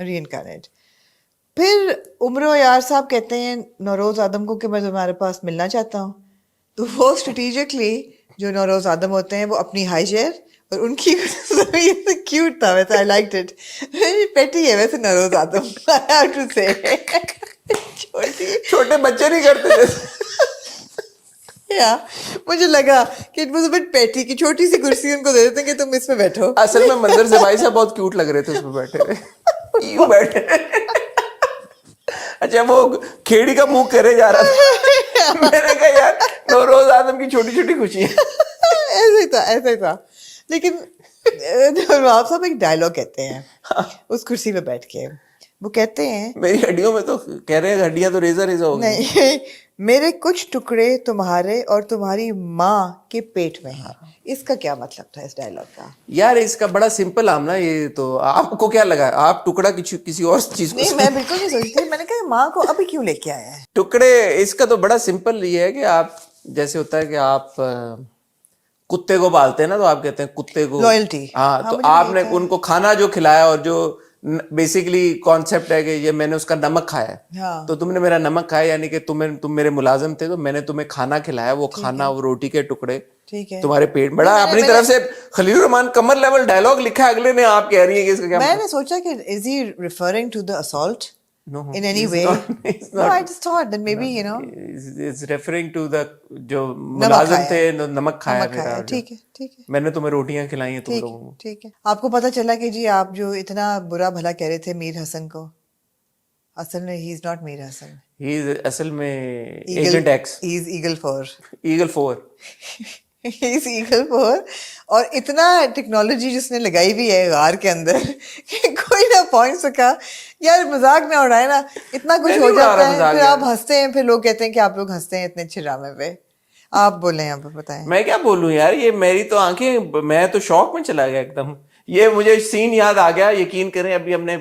ری انکارنیٹ. پھر عمرو یار صاحب کہتے ہیں نوروز آدم کو کہ میں تمہارے پاس ملنا چاہتا ہوں. تو وہ اسٹریٹجکلی جو نوروز آدم ہوتے ہیں وہ اپنی ہائی چیئر اور ان کی کیوٹ تھا ویسے. I like it. پیٹی ہے ویسے نوروز آدم. چھوٹے بچے نہیں کرتے مجھے لگا کہ اٹ واز اے بٹ پیٹی کی چھوٹی سی کرسی ان کو دے دیتے ہیں کہ تم اس میں بیٹھو. اصل میں منظر سے بھائی صاحب بہت کیوٹ لگ رہے تھے اس میں بیٹھے ہوئے. یوں بیٹھے. اچھا وہ کھیڑی کا منہ کرے جا رہا تھا. میں نے کہا یار نوروز آدم کی چھوٹی چھوٹی خوشیاں. ایسا ہی تھا. لیکن نواب صاحب ایک ڈائلاگ کہتے ہیں اس کرسی پہ بیٹھ کے. وہ کہتے ہیں میری ہڈیوں میں تو کہہ رہے ہیں ہڈیاں تو ریزہ ریزہ ہو گئی. نہیں, میرے کچھ ٹکڑے تمہارے اور تمہاری ماں کے پیٹ میں ہیں. اس کا کیا مطلب تھا اس ڈائلاگ کا؟ یار اس کا بڑا سمپل عاملہ. یہ تو آپ کو کیا لگا آپ ٹکڑا کسی اور چیز کو؟ نہیں میں بالکل نہیں سوچتی. میں نے کہا ماں کو ابھی کیوں لے کے آیا ہے ٹکڑے. اس کا تو بڑا سمپل یہ ہے کہ آپ جیسے ہوتا ہے کہ آپ کتے کو پالتے ہیں نا تو آپ کہتے ہیں کتے کو لائلٹی. ہاں تو آپ نے ان کو کھانا جو کھلایا اور جو بیسیکلی کانسیپٹ ہے کہ یہ میں نے اس کا نمک کھایا تو تم نے میرا نمک کھایا یعنی کہ تم میرے ملازم تھے تو میں نے تمہیں کھانا کھلایا. وہ کھانا وہ روٹی کے ٹکڑے تمہارے پیٹ. بڑا اپنی طرف سے خلیل الرحمان کمر لیول ڈائلاگ لکھا ہے. اگلے نے آپ کہہ رہی ہیں کہ اس کا کیا. میں نے سوچا کہ is he referring to the assault in any way? No, I just thought that maybe, you know, it's referring to the جو ملازم تھے نمک کھایا میرا. ٹھیک ہے ٹھیک ہے میں نے تمہیں روٹیاں کھلائی ہیں تم لوگوں کو. ٹھیک ہے. آپ کو پتا چلا کہ جی آپ جو اتنا برا بھلا کہہ رہے تھے میر حسن کو, اصل میں ہی is not Mir Hasan. He is اصل میں agent X. He is eagle 4. Eagle 4. He is eagle 4. اور اتنا ٹیکنالوجی جس نے لگائی ہوئی ہے غار کے اندر کہ کوئی نہ پہنچ سکا. یار مذاق میں اڑائے نا اتنا کچھ ہو جاتا ہے پھر آپ ہنستے ہیں. پھر لوگ کہتے ہیں کہ آپ لوگ ہنستے ہیں اتنے اچھے ڈرامے پہ. آپ بولیں آپ بتائیں. میں کیا بولوں یار یہ میری تو آنکھیں میں تو شوق میں چلا گیا ایک دم. یہ مجھے سین یاد آ گیا. یقین کریں ابھی ہم نے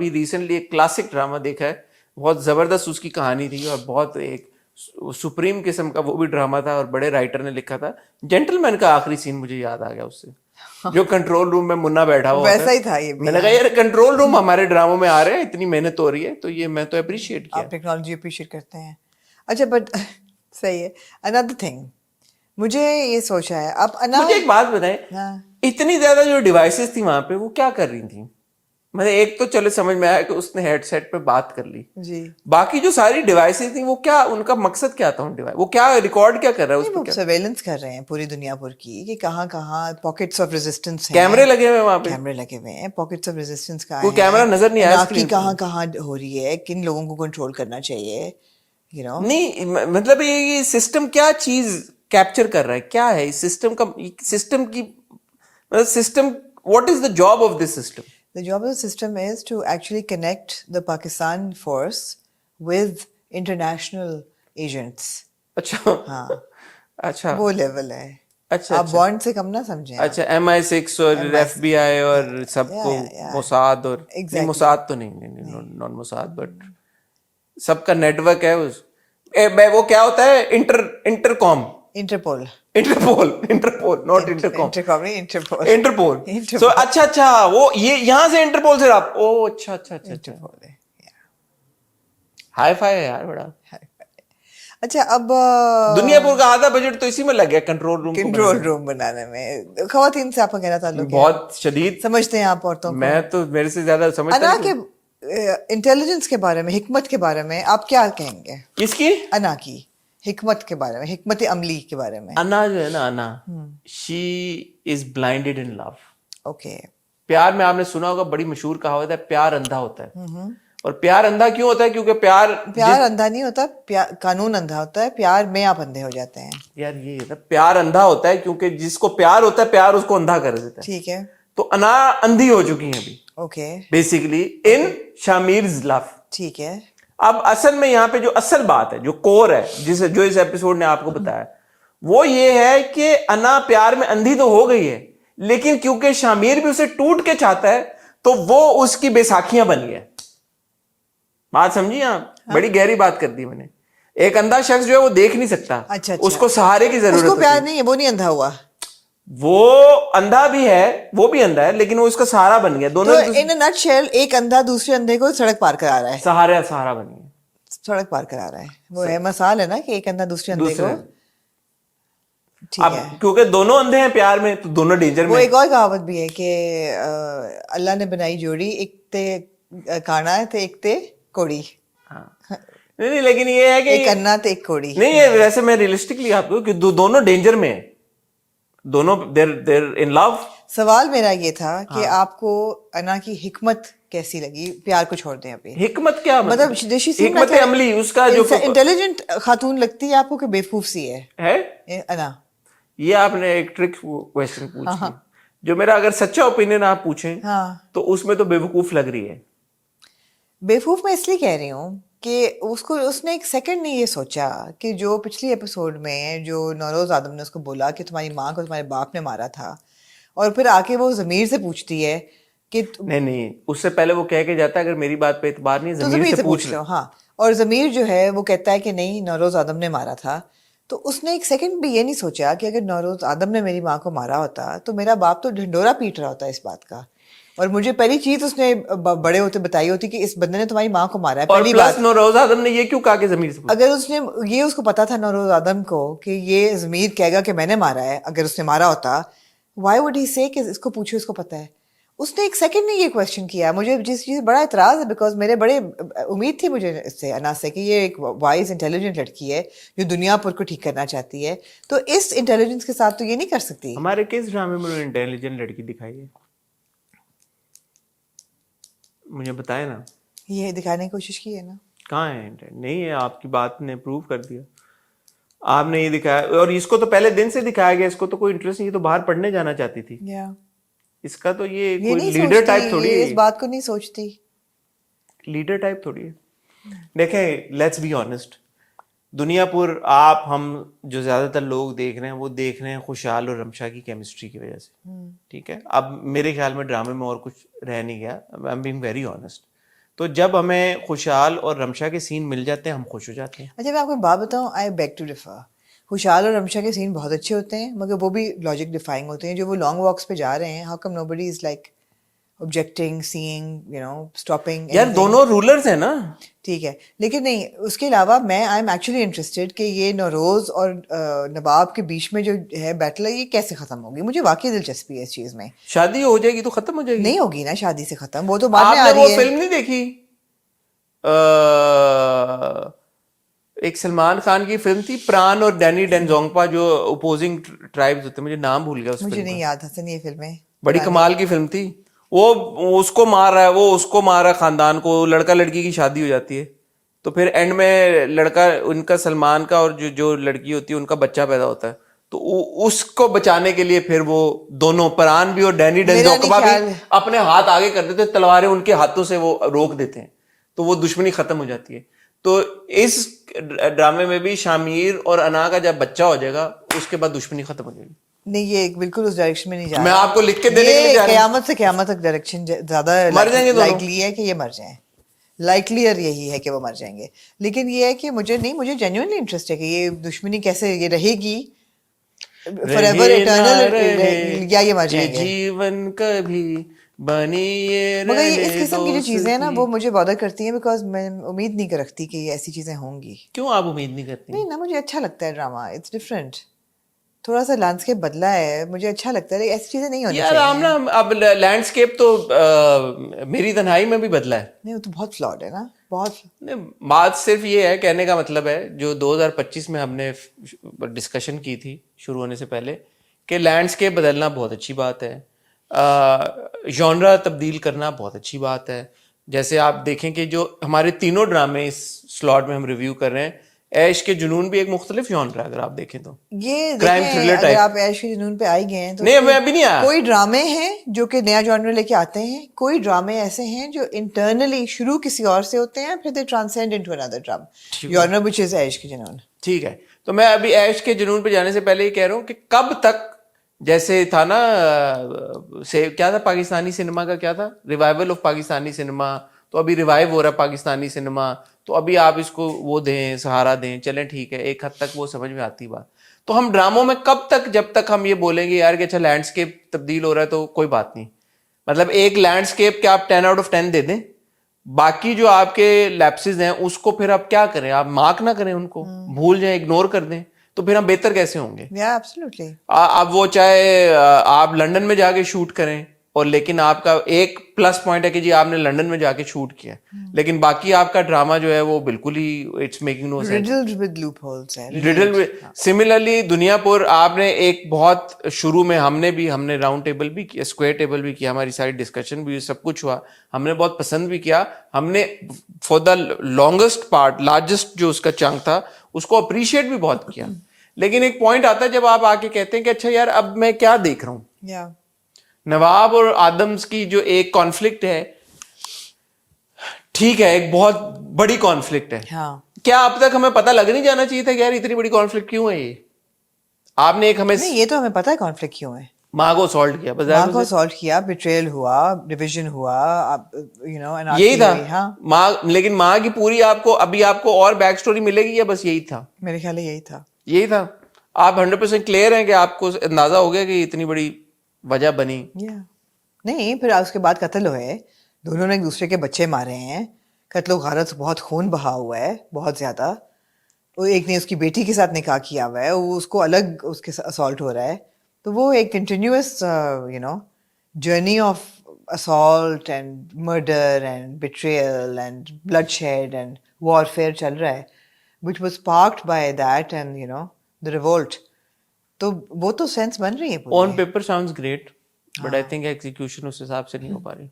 ریسنٹلی ایک کلاسک ڈرامہ دیکھا ہے. بہت زبردست اس کی کہانی تھی اور بہت ایک سپریم قسم کا وہ بھی ڈرامہ تھا اور بڑے رائٹر نے لکھا تھا. جینٹل مین کا آخری سین مجھے یاد آ گیا اس سے جو کنٹرول روم میں منا بیٹھا ہوا ویسا ہی تھا. یہ میں نے کہا یار کنٹرول روم ہمارے ڈراموں میں آ رہے ہیں اتنی محنت ہو رہی ہے تو یہ میں تو اپریشیٹ کیا. آپ ٹیکنالوجی اپریشیٹ کرتے ہیں. اچھا بٹ صحیح ہے. اندر تھنگ مجھے یہ سوچا ہے اب مجھے ایک بات بتائیں اتنی زیادہ جو ڈیوائسز تھی وہاں پہ وہ کیا کر رہی تھیں؟ مطلب ایک تو چلو سمجھ میں آیا کہ اس نے ہیڈ سیٹ پہ بات کر لی جی. باقی جو ساری ڈیوائسز تھیں وہ کیا ان کا مقصد کیا تھا؟ وہ کیا ریکارڈ کیا کر رہا ہے اس پہ؟ سرویلنس کر رہے ہیں پوری دنیا پر کی کہ کہاں کہاں پاکٹس آف ریزسٹنس ہیں. کیمرے لگے ہوئے وہاں پہ. کیمرے لگے ہوئے ہیں. پاکٹس آف ریزسٹنس کا وہ کیمرہ نظر نہیں آیا کی کہاں کہاں ہو رہی ہے کن لوگوں کو کنٹرول کرنا چاہیے. نہیں مطلب یہ سسٹم کیا چیز کیپچر کر رہا ہے کیا ہے اس سسٹم کی مطلب system what is the job of this system? The job of the system is to actually connect the Pakistan force with international agents. اچھا ہاں اچھا وہ لیول ہے. اچھا آپ بانڈ سے کم نہ سمجھیں. اچھا MI6 اور FBI اور سب کو موساد اور موساد تو نہیں نان موساد بٹ سب کا نیٹ ورک ہے. وہ کیا ہوتا ہے intercom Interpol not intercom Interpol. Interpol. So اچھا وہ یہ یہاں سے انٹرپول سے آپ او اچھا ہائی فائی ہے یار بڑا. اچھا اب دنیا پور کا آدھا بجٹ تو اسی میں لگ گیا کنٹرول روم بنانے میں. خواتین سے آپ کا کہنا تعلق ہے بہت شدید سمجھتے ہیں آپ عورتوں کو. میں تو میرے سے زیادہ سمجھتا ہوں. انا کے انٹیلیجنس کے بارے میں حکمت کے بارے میں آپ کیا کہیں گے؟ کس کی؟ انا کی حکمت کے بارے میں حکمت عملی کے بارے میں. انا جو ہے نا انا شی از بلائنڈیڈ ان لو. اوکے. پیار میں آپ نے سنا ہوگا بڑی مشہور کہاوت ہے پیار اندھا ہوتا ہے. اور پیار اندھا کیوں ہوتا ہے؟ کیونکہ پیار اندھا نہیں ہوتا قانون اندھا ہوتا ہے. پیار میں آپ اندھے ہو جاتے ہیں. یار یہ پیار اندھا ہوتا ہے کیونکہ جس کو پیار ہوتا ہے پیار اس کو اندھا کر دیتا ہے. ٹھیک ہے. تو انا اندھی ہو چکی ہیں ابھی. اوکے. بیسیکلی ان شامیرز لو. ٹھیک ہے. اب اصل میں یہاں پہ جو اصل بات ہے جو کور ہے جو اس ایپیسوڈ نے آپ کو بتایا وہ یہ ہے کہ انا پیار میں اندھی تو ہو گئی ہے لیکن کیونکہ شامیر بھی اسے ٹوٹ کے چاہتا ہے تو وہ اس کی بیساکھیاں بن گیا. بات سمجھیے آپ؟ بڑی گہری بات کر دی میں نے. ایک اندھا شخص جو ہے وہ دیکھ نہیں سکتا. اچھا. اس کو سہارے کی ضرورت. اس کو پیار نہیں ہے وہ نہیں اندھا ہوا. وہ اندھا بھی ہے, وہ بھی اندھا ہے, لیکن وہ اس کا سہارا بن گیا. تو دونوں ان نٹ شیل ایک اندھا دوسرے اندھے کو سڑک پار کرا رہا ہے, سہارا بن گیا. سڑک پار کرا رہا ہے. وہ ہے مثال ہے نا کہ ایک اندھا دوسرے اندھے کو. ٹھیک اب ہے, کیونکہ دونوں اندھے ہیں پیار میں, تو دونوں ڈینجر وہ میں. ایک اور کہاوت بھی ہے کہ اللہ نے بنائی جوڑی, ایک تے کانا ہے تے ایک تے کوڑی. ہاں نہیں, لیکن یہ ہے کہ ایک انا تے ایک کوڑی. نہیں, یہ ویسے میں ریئلسٹکلی آپ کو کہ دونوں ڈینجر میں ہیں, دونوں دیر ان لو. سوال میرا یہ تھا کہ آپ کو انا کی حکمت کیسی لگی؟ پیار کو چھوڑ دیں ابھی. حکمت کیا مطلب حکمت عملی اس کا جو انٹیلیجنٹ خاتون لگتی ہے آپ کو کہ بیوقوف سی ہے انا؟ یہ آپ نے ایک ٹرک کویسچن پوچھی, جو میرا اگر سچا اوپینین آپ پوچھیں تو اس میں تو بیوقوف لگ رہی ہے. بیوقوف میں اس لیے کہہ رہی ہوں کہ اس نے ایک سیکنڈ نہیں یہ سوچا کہ جو پچھلی ایپیسوڈ میں جو نوروز آدم نے اس کو بولا کہ تمہاری ماں کو تمہارے باپ نے مارا تھا, اور پھر آ کے وہ ضمیر سے پوچھتی ہے کہ نہیں, اس سے پہلے وہ کہہ کے جاتا ہے اگر میری بات پہ اعتبار نہیں ضمیر سے پوچھ لو. ہاں, اور ضمیر جو ہے وہ کہتا ہے کہ نہیں نوروز آدم نے مارا تھا. تو اس نے ایک سیکنڈ بھی یہ نہیں سوچا کہ اگر نوروز آدم نے میری ماں کو مارا ہوتا تو میرا باپ تو ڈھنڈورا پیٹ رہا ہوتا اس بات کا, اور مجھے پہلی چیز اس نے بڑے ہوتے بتائی ہوتی کہ اس بندے نے تمہاری ماں کو مارا ہے. پہلی بات نوروز آدم نے یہ کیوں کہا کہ ضمیر سے, اگر اس نے یہ اس کو پتا تھا نوروز آدم کو کہ یہ ضمیر کہے گا کہ میں نے مارا ہے, اگر اس نے مارا ہوتا وائی وڈ ہی سے کہ اس کو پوچھو اس کو پتا ہے. اس نے ایک سیکنڈ نہیں یہ کویسچن کیا. مجھے جس چیز بڑا اعتراض ہے, بیکاز میرے بڑے امید تھی مجھے اس سے انا سے کہ یہ ایک وائز انٹیلیجنٹ لڑکی ہے جو دنیا پر کو ٹھیک کرنا چاہتی ہے, تو اس انٹیلیجنس کے ساتھ تو یہ نہیں کر سکتی. ہمارے کس ڈرامے میں انٹیلیجنٹ لڑکی دکھائی ہے مجھے بتائے نا. یہ دکھانے کی کوشش کی ہے نا. کہاں ہے نہیں ہے, آپ کی بات نے پروو کر دیا. آپ نے یہ دکھایا, اور اس کو تو پہلے دن سے دکھایا گیا, اس کو تو کوئی انٹرسٹ نہیں, یہ تو باہر پڑھنے جانا چاہتی تھی. اس کا تو یہ کوئی لیڈر ٹائپ تھوڑی ہے, اس بات کو نہیں سوچتی, لیڈر ٹائپ تھوڑی ہے. دیکھیں لیٹس بی آنیسٹ, دنیا پر آپ ہم جو زیادہ تر لوگ دیکھ رہے ہیں وہ دیکھ رہے ہیں خوشحال اور رمشا کی کیمسٹری کی وجہ سے. ٹھیک ہے, اب میرے خیال میں ڈرامے میں اور کچھ رہ نہیں گیا, I am being very honest. تو جب ہمیں خوشحال اور رمشا کے سین مل جاتے ہیں ہم خوش ہو جاتے ہیں. اچھا میں آپ کو بات بتاؤں, آئی بیک ٹو ڈیفر. خوشحال اور رمشا کے سین بہت اچھے ہوتے ہیں, مگر وہ بھی لاجک ڈیفائنگ ہوتے ہیں. جو وہ لانگ واکس پہ جا رہے ہیں, how come nobody is like objecting, seeing, you know, stopping. یار دونوں رولرز ہیں نا. ٹھیک ہے, لیکن نہیں, اس کے علاوہ میں آئی ایم ایکچولی انٹرسٹیڈ کہ یہ نوروز اور نواب کے بیچ میں جو ہے بیٹل ہے یہ کیسے ختم ہوگی. مجھے واقعی دلچسپی ہے اس چیز میں. شادی ہو جائے گی تو ختم ہو جائے گی. نہیں ہوگی نا شادی سے ختم, وہ تو بعد میں آ آپ نے وہ رہی ہے. فلم نہیں دیکھی, ایک سلمان خان کی فلم تھی پران اور ڈینی ڈینزونگپا جو اپوزنگ ٹرائبز ہوتے ہیں, مجھے نام بھول گیا اس مجھے فلم نہیں کا. یاد حسن یہ فلمیں بڑی کمال کی فلم تھی. وہ اس کو مار رہا ہے, وہ اس کو مار رہا ہے, خاندان کو, لڑکا لڑکی کی شادی ہو جاتی ہے, تو پھر اینڈ میں لڑکا ان کا سلمان کا اور جو لڑکی ہوتی ہے ان کا بچہ پیدا ہوتا ہے, تو اس کو بچانے کے لیے پھر وہ دونوں پران بھی اور ڈینی ڈینزونگپا بھی اپنے ہاتھ آگے کر دیتے, تلواریں ان کے ہاتھوں سے وہ روک دیتے ہیں, تو وہ دشمنی ختم ہو جاتی ہے. تو اس ڈرامے میں بھی شامیر اور انا کا جب بچہ ہو جائے گا اس کے بعد دشمنی ختم ہو جائے گی. نہیں, یہ بالکل اس ڈائریکشن میں نہیں جا رہا. میں آپ کو لکھ کے دینے کے لیے جا رہا ہوں. قیامت سے قیامت تک ڈائریکشن زیادہ لائکلی ہے کہ یہ مر جائیں, لائکلیئر یہی ہے کہ وہ مر جائیں گے. لیکن یہ ہے کہ مجھے جینوئنلی انٹرسٹ ہے کہ یہ دشمنی کیسے یہ رہے گی فار ایور ایٹرنل, یا یہ مر جائیں گے. جیون کبھی بنی مگر یہ اس قسم کی جو چیزیں ہیں نا وہ مجھے بادر کرتی ہیں, بیکاز میں امید نہیں کر رکھتی کہ یہ ایسی چیزیں ہوں گی. کیوں آپ امید نہیں کرتی؟ نہیں نا, مجھے اچھا لگتا ہے ڈرامہ, اٹس ڈفرینٹ, تھوڑا سا لینڈسکیپ بدلا ہے, مجھے اچھا لگتا ہے. ایسی چیزیں نہیں ہونی یار چاہیے. اب لینڈسکیپ تو میری تنہائی میں بھی بدلا ہے. نہیں, وہ تو بہت فلاڈ ہے نا, بہت. بات صرف یہ ہے, کہنے کا مطلب ہے جو 2025 میں ہم نے ڈسکشن کی تھی شروع ہونے سے پہلے کہ لینڈسکیپ بدلنا بہت اچھی بات ہے, ژانرا تبدیل کرنا بہت اچھی بات ہے. جیسے آپ دیکھیں کہ جو ہمارے تینوں ڈرامے اس سلاٹ میں ہم ریویو کر رہے ہیں, عیش کے جنون بھی ایک مختلف ژانرا ہے اگر آپ دیکھیں تو. یہ دیکھیں, اگر آپ عیش کے جنون پہ آئی گئے ہیں تو نہیں, میں ابھی نہیں آیا. کوئی ڈرامے ہیں جو کہ نیا جانر لے کے آتے ہیں, کوئی ڈرامے ایسے ہیں جو انٹرنلی شروع کسی اور سے ہوتے ہیں, پھر دے ٹرانسینڈ انٹو انادر ڈرامہ جانر وچ از عیش کے جنون. ٹھیک ہے, تو میں ابھی عیش کے جنون پہ جانے سے پہلے یہ کہہ رہا ہوں کہ کب تک جیسے تھا نا کیا تھا پاکستانی سنیما کا, کیا تھا ریوائول آف پاکستانی سنیما, تو ابھی ریوائیو ہو رہا ہے پاکستانی سنیما, تو ابھی آپ اس کو وہ دیں, سہارا دیں, چلیں ٹھیک ہے, ایک حد تک وہ سمجھ میں آتی بات. تو ہم ڈراموں میں کب تک, جب تک ہم یہ بولیں گے یار کہ اچھا لینڈسکیپ تبدیل ہو رہا ہے تو کوئی بات نہیں, مطلب ایک لینڈسکیپ کے آپ 10 out of 10 دے دیں, باقی جو آپ کے لیپسز ہیں اس کو پھر آپ کیا کریں, آپ مارک نہ کریں, ان کو بھول جائیں, اگنور کر دیں, تو پھر ہم بہتر کیسے ہوں گے؟ ایبسلیوٹلی. اب وہ چاہے آپ لنڈن میں جا کے شوٹ کریں, اور لیکن آپ کا ایک پلس پوائنٹ ہے کہ جی آپ نے لنڈن میں جا کے شوٹ کیا, لیکن باقی آپ کا ڈرامہ جو ہے وہ بالکل ہی it's making no sense, riddled with loopholes ہے. ریڈل. سملرلی دنیا پور آپ نے ایک بہت شروع میں ہم نے راؤنڈ ٹیبل بھی کیا, اسکوائر ٹیبل بھی کیا, ہماری ساری ڈسکشن بھی, سب کچھ ہوا, ہم نے بہت پسند بھی کیا, ہم نے for the longest part, largest جو اس کا چنک تھا اس کو اپریشیٹ بھی بہت کیا. لیکن ایک پوائنٹ آتا ہے جب آپ آ کے کہتے ہیں کہ اچھا یار اب میں کیا دیکھ رہا ہوں. Yeah. نواب اور آدمز کی جو ایک کانفلکٹ ہے, ٹھیک ہے, ایک بہت بڑی کانفلکٹ ہے, ہاں, کیا اب تک ہمیں پتہ لگ نہیں جانا چاہیے تھا کہ یار اتنی بڑی کانفلکٹ کیوں ہے یہ؟ آپ نے ایک ہمیں نہیں یہ تو ہمیں پتہ ہے کانفلکٹ کیوں ہے. ماں کو اسالٹ کیا, بس ماں کو assault کیا, بیٹریل ہوا, ڈویژن ہوا, یہی تھا ماں. لیکن ماں کی پوری آپ کو ابھی آپ کو اور بیک سٹوری ملے گی یا بس یہی تھا؟ میرے خیال ہے یہی تھا. یہی تھا. آپ 100% کلیئر ہیں کہ آپ کو اندازہ ہو گیا کہ اتنی بڑی وجہ بنی؟ نہیں, پھر اس کے بعد قتل ہوئے, دونوں نے ایک دوسرے کے بچے مارے ہیں, قتل و غارت, بہت خون بہا ہوا ہے, بہت زیادہ. وہ ایک نے اس کی بیٹی کے ساتھ نکاح کیا ہوا ہے, وہ اس کو الگ اس کے اسالٹ ہو رہا ہے. تو وہ ایک continuous journey of assault and murder and betrayal and bloodshed and warfare چل رہا ہے, which was sparked by that and the revolt. تو وہ تو سینس بن رہی ہے. On paper sounds great, but I think execution اس حساب سے نہیں ہو پا رہی.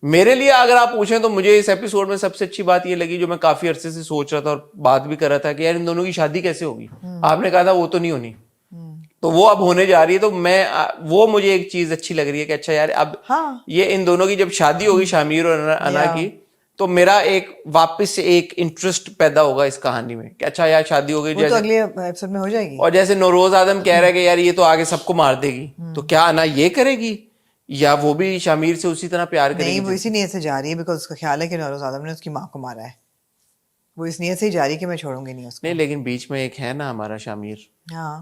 میرے لیے اگر آپ پوچھیں تو مجھے اس ایپیسوڈ میں سب سے اچھی بات یہ لگی, جو میں کافی عرصے سے سوچ رہا تھا اور بات بھی کر رہا تھا, کہ یار ان دونوں کی شادی کیسے ہوگی. آپ نے کہا تھا وہ تو نہیں ہونی, تو وہ اب ہونے جا رہی ہے. تو میں وہ مجھے ایک چیز اچھی لگ رہی ہے کہ اچھا یار اب یہ ان دونوں کی جب شادی ہوگی شامیر اور انا کی, تو میرا ایک واپس سے ایک انٹرسٹ پیدا ہوگا اس کہانی میں کہ اچھا یار شادی ہو گئی, جیسے اگلے ایپیسوڈ میں ہو جائے گی. اور جیسے نوروز آدم کہہ رہا ہے کہ یار یہ تو آگے سب کو مار دے گی, تو کیا انا یہ کرے گی یا وہ بھی شامیر سے اسی طرح پیار کرے گی؟ نہیں, وہ اسی نیت سے جا رہی ہے بیکاز اس کا خیال ہے کہ نوروز آدم نے اس کی ماں کو مارا ہے. وہ اس نیت سے ہی جا رہی ہے کہ میں چھوڑوں گی نہیں اس کو. نہیں, لیکن بیچ میں ایک ہے نا ہمارا شامیر. ہاں,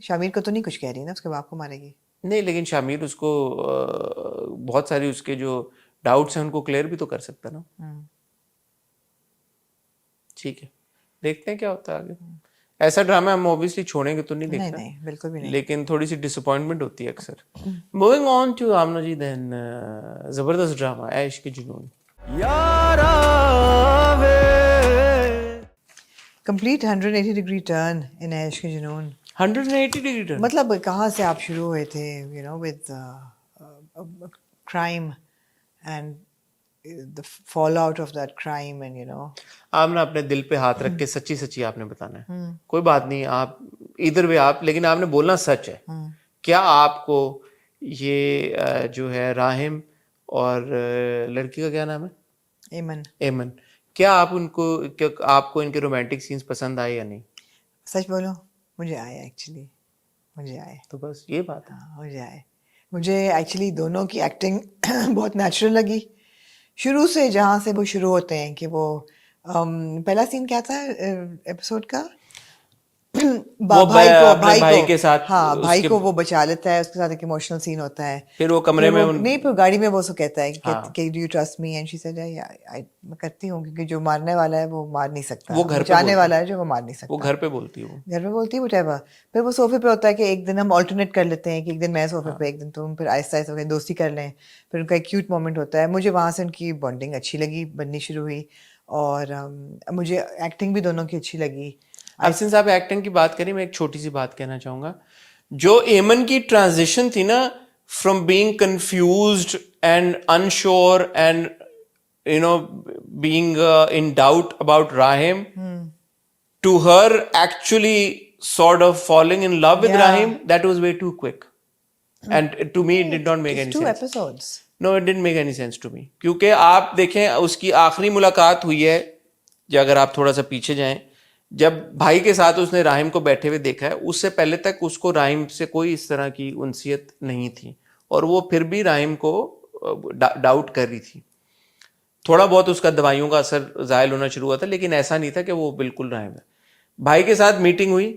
شامیر کو تو نہیں کچھ کہہ رہی نا, اس کے باپ کو مارے گی. نہیں, لیکن شامیر اس کو بہت ساری اس کے جو ڈاؤٹس ہیں ان کو کلیئر بھی تو کر سکتا نا. ٹھیک ہے, دیکھتے ہیں کیا ہوتا ہے آگے. ایسا ڈرامہ ہم اوبیسلی چھوڑیں گے تو نہیں دیکھتے, نہیں بالکل بھی نہیں, لیکن تھوڑی سی ڈس اپوائنٹمنٹ ہوتی ہے اکثر. موونگ آن ٹو آمنہ جی, دین زبردست ڈرامہ عیش کے جنون. کمپلیٹ 180 ڈگری ٹرن ان عیش کے جنون. 180 ڈگری ٹرن, مطلب کہاں سے آپ شروع ہوئے تھے with crime and the fallout of that crime and آپ نے اپنے دل پہ ہاتھ رکھ کے سچی سچی آپ نے بتانا ہے. کوئی بات نہیں, آپ ادھر وے آپ, لیکن آپ نے بولنا سچ ہے. کیا آپ کو یہ جو ہے راہم اور لڑکی کا کیا نام ہے, ایمن, کیا آپ کو ان کے رومانٹک سینز پسند آئے یا نہیں؟ سچ بولو, مجھے آئے ایکچولی, مجھے آئے. تو بس یہ بات ہے. مجھے آئے, مجھے ایکچولی دونوں کی ایکٹنگ بہت نیچرل لگی شروع سے, جہاں سے وہ شروع ہوتے ہیں. کہ وہ پہلا سین کیا تھا ایپیسوڈ کا, بھائی کے ساتھ, ہاں بھائی کو وہ بچا لیتا ہے, اس کے ساتھ ایک ایموشنل سین ہوتا ہے. پھر وہ کمرے میں نہیں, پھر گاڑی میں وہ سو کہتا ہے کہ do you trust me, and she said میں کرتی ہوں, کیونکہ جو مارنے والا ہے وہ مار نہیں سکتا, وہ بچانے والا ہے جو وہ مار نہیں سکتا. وہ گھر پہ بولتی ہے, گھر پہ بولتی ہے وہ ٹائپ. پھر وہ صوفے پہ ہوتا ہے کہ ایک دن ہم آلٹرنیٹ کر لیتے ہیں, کہ ایک دن میں صوفے پہ, ایک دن تم, پھر آہستہ آہستہ دوستی کر لیں. پھر ان کا ایک کیوٹ مومنٹ ہوتا ہے. مجھے وہاں سے ان کی بانڈنگ اچھی لگی, بننی شروع ہوئی, اور مجھے ایکٹنگ بھی دونوں کی اچھی لگی. اب سنس آپ ایکٹنگ کی بات کریں, میں ایک چھوٹی سی بات کہنا چاہوں گا. جو ایمن کی ٹرانزیشن تھی نا, from being confused and ensure and being in doubt about Rahim to her actually sort of falling in love with Rahim, that was way too quick. And to me it did not make any sense. 2 episodes. No, it didn't make any sense to me. کیونکہ آپ دیکھیں اس کی آخری ملاقات ہوئی ہے, اگر آپ تھوڑا سا پیچھے جائیں, جب بھائی کے ساتھ اس نے راہم کو بیٹھے ہوئے دیکھا ہے, اس سے پہلے تک اس کو راہم سے کوئی اس طرح کی انسیت نہیں تھی, اور وہ پھر بھی راہم کو ڈاؤٹ کر رہی تھی. تھوڑا بہت اس کا دوائیوں کا اثر ظاہر ہونا شروع ہوا تھا, لیکن ایسا نہیں تھا کہ وہ بالکل راہم ہے. بھائی کے ساتھ میٹنگ ہوئی,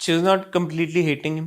she was not completely hating him.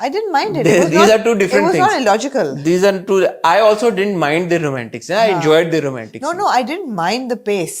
I didn't mind it. These are two different things. It was things. not illogical. These are two. I also didn't mind the romantics. I enjoyed the romantics. No, I didn't mind the pace.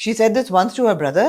She said this once to her brother.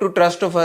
to trust of her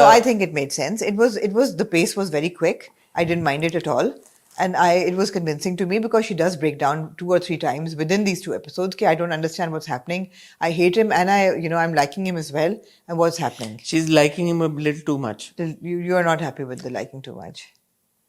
No, I think it made sense. It was the pace was very quick. I didn't mind it at all. And it was convincing to me because she does break down 2 or 3 times within these 2 episodes. I don't understand what's happening. I hate him and I'm liking him as well. And what's happening? she's liking him a little too much. You are not happy with the liking too much.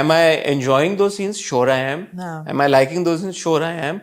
Am I enjoying those scenes? Sure I am. Am I liking those scenes? Sure I am.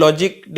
logic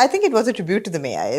I think it was a tribute to the May.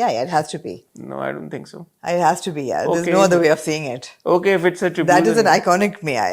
Yeah, it has to be. No, I don't think so. It has to be. Yeah, there's Okay. no other way of seeing it. Okay, if it's a tribute. That is an iconic May.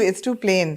it's too plain.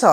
saw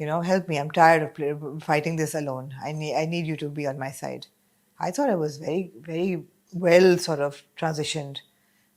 You know, help me. I'm tired of fighting this alone. I need you to be on my side. I thought it was very, very well sort of transitioned.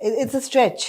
it's a stretch.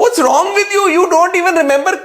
What's wrong with you? You don't even remember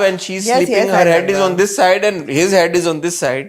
when she's Yes, sleeping, yes, her I head is remember. on this side and his head is on this side,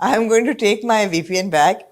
I am going to take my VPN back.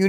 You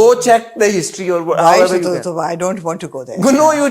Go check the history or however you can. So I don't want to go there. No, you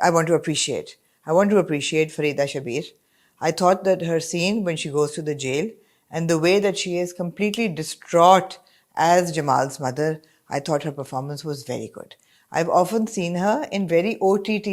I want to appreciate Farida Shabir. I thought that her scene when she goes to the jail and the way that she is completely distraught as Jamal's mother, I thought her performance was very good. I've often seen her in very OTT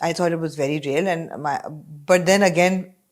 I thought it was very real. But then again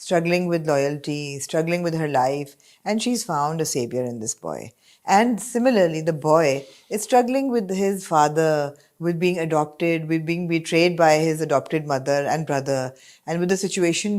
struggling with loyalty, struggling with her life, and she's found a savior in this boy. And similarly, the boy is struggling with his father, with being adopted, with being betrayed by his adopted mother and brother, and with the situation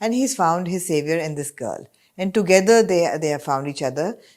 and he's found his savior in this girl. And together they have found each other.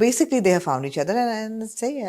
Basically they have found each other and say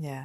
Yeah.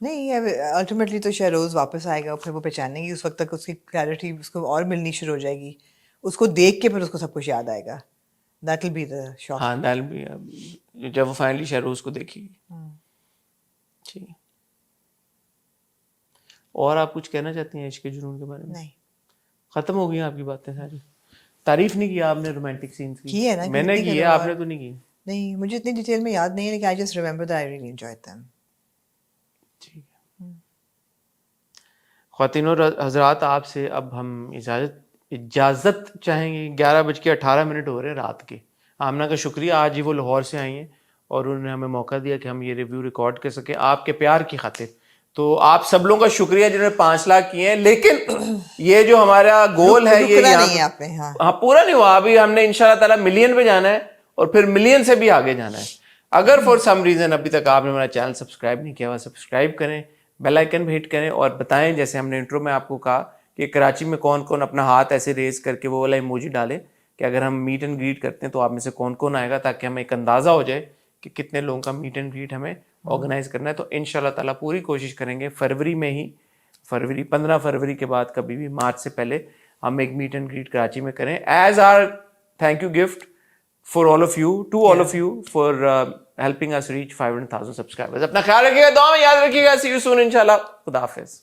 نہیں الٹیمیٹلی تو شہروز واپس آئے گا, پھر وہ پہچانے گی, اس وقت تک اس کی کلیئرٹی اس کو اور ملنی شروع ہو جائے گی, اس کو دیکھ کے پھر اس کو سب کچھ یاد آئے گا. دیٹ ول بی دا شاک. ہاں دیٹ ول بی جب وہ فائنلی شہروز کو دیکھے گی. جی اور آپ کچھ کہنا چاہتی ہیں عشق جنون کے بارے میں؟ نہیں, ختم ہو گئی آپ کی باتیں ساری. تعریف نہیں کیا آپ نے رومانٹک سینس کی ہے نا, میں نے کی ہے, آپ نے تو نہیں کی. نہیں مجھے اتنی ڈیٹیل میں یاد نہیں ہے, لیکن I just remember that I really enjoyed them. ٹھیک ہے خواتین اور حضرات, آپ سے اب ہم اجازت چاہیں گے. 11:18 ہو رہے ہیں رات کے. آمنہ کا شکریہ, آج ہی وہ لاہور سے آئی ہیں اور انہوں نے ہمیں موقع دیا کہ ہم یہ ریویو ریکارڈ کر سکیں آپ کے پیار کی خاطر. تو آپ سب لوگوں کا شکریہ جنہوں نے 5 لاکھ کیے ہیں, لیکن یہ جو ہمارا گول ہے یہ ہاں پورا نہیں ہوا ابھی. ہم نے انشاءاللہ تعالی ملین پہ جانا ہے اور پھر ملین سے بھی آگے جانا ہے. اگر فار سم ریزن ابھی تک آپ نے ہمارا چینل سبسکرائب نہیں کیا ہوا, سبسکرائب کریں, بیل آئیکن بھی ہٹ کریں اور بتائیں, جیسے ہم نے انٹرو میں آپ کو کہا کہ کراچی میں کون کون اپنا ہاتھ ایسے ریز کر کے وہ والا ایموجی ڈالے کہ اگر ہم میٹ اینڈ گریٹ کرتے ہیں تو آپ میں سے کون کون آئے گا, تاکہ ہمیں ایک اندازہ ہو جائے کہ کتنے لوگوں کا میٹ اینڈ گریٹ ہمیں آرگنائز کرنا ہے. تو انشاءاللہ تعالیٰ پوری کوشش کریں گے فروری میں ہی, 15 فروری کے بعد کبھی بھی, مارچ سے پہلے ہم ایک میٹ اینڈ گریٹ کراچی میں کریں, as our thank you gift for all of you, to all of you for helping us reach 500,000 subscribers. اپنا خیال رکھیے گا, دعا میں یاد رکھیے گا. See you soon انشاءاللہ. خدا حافظ.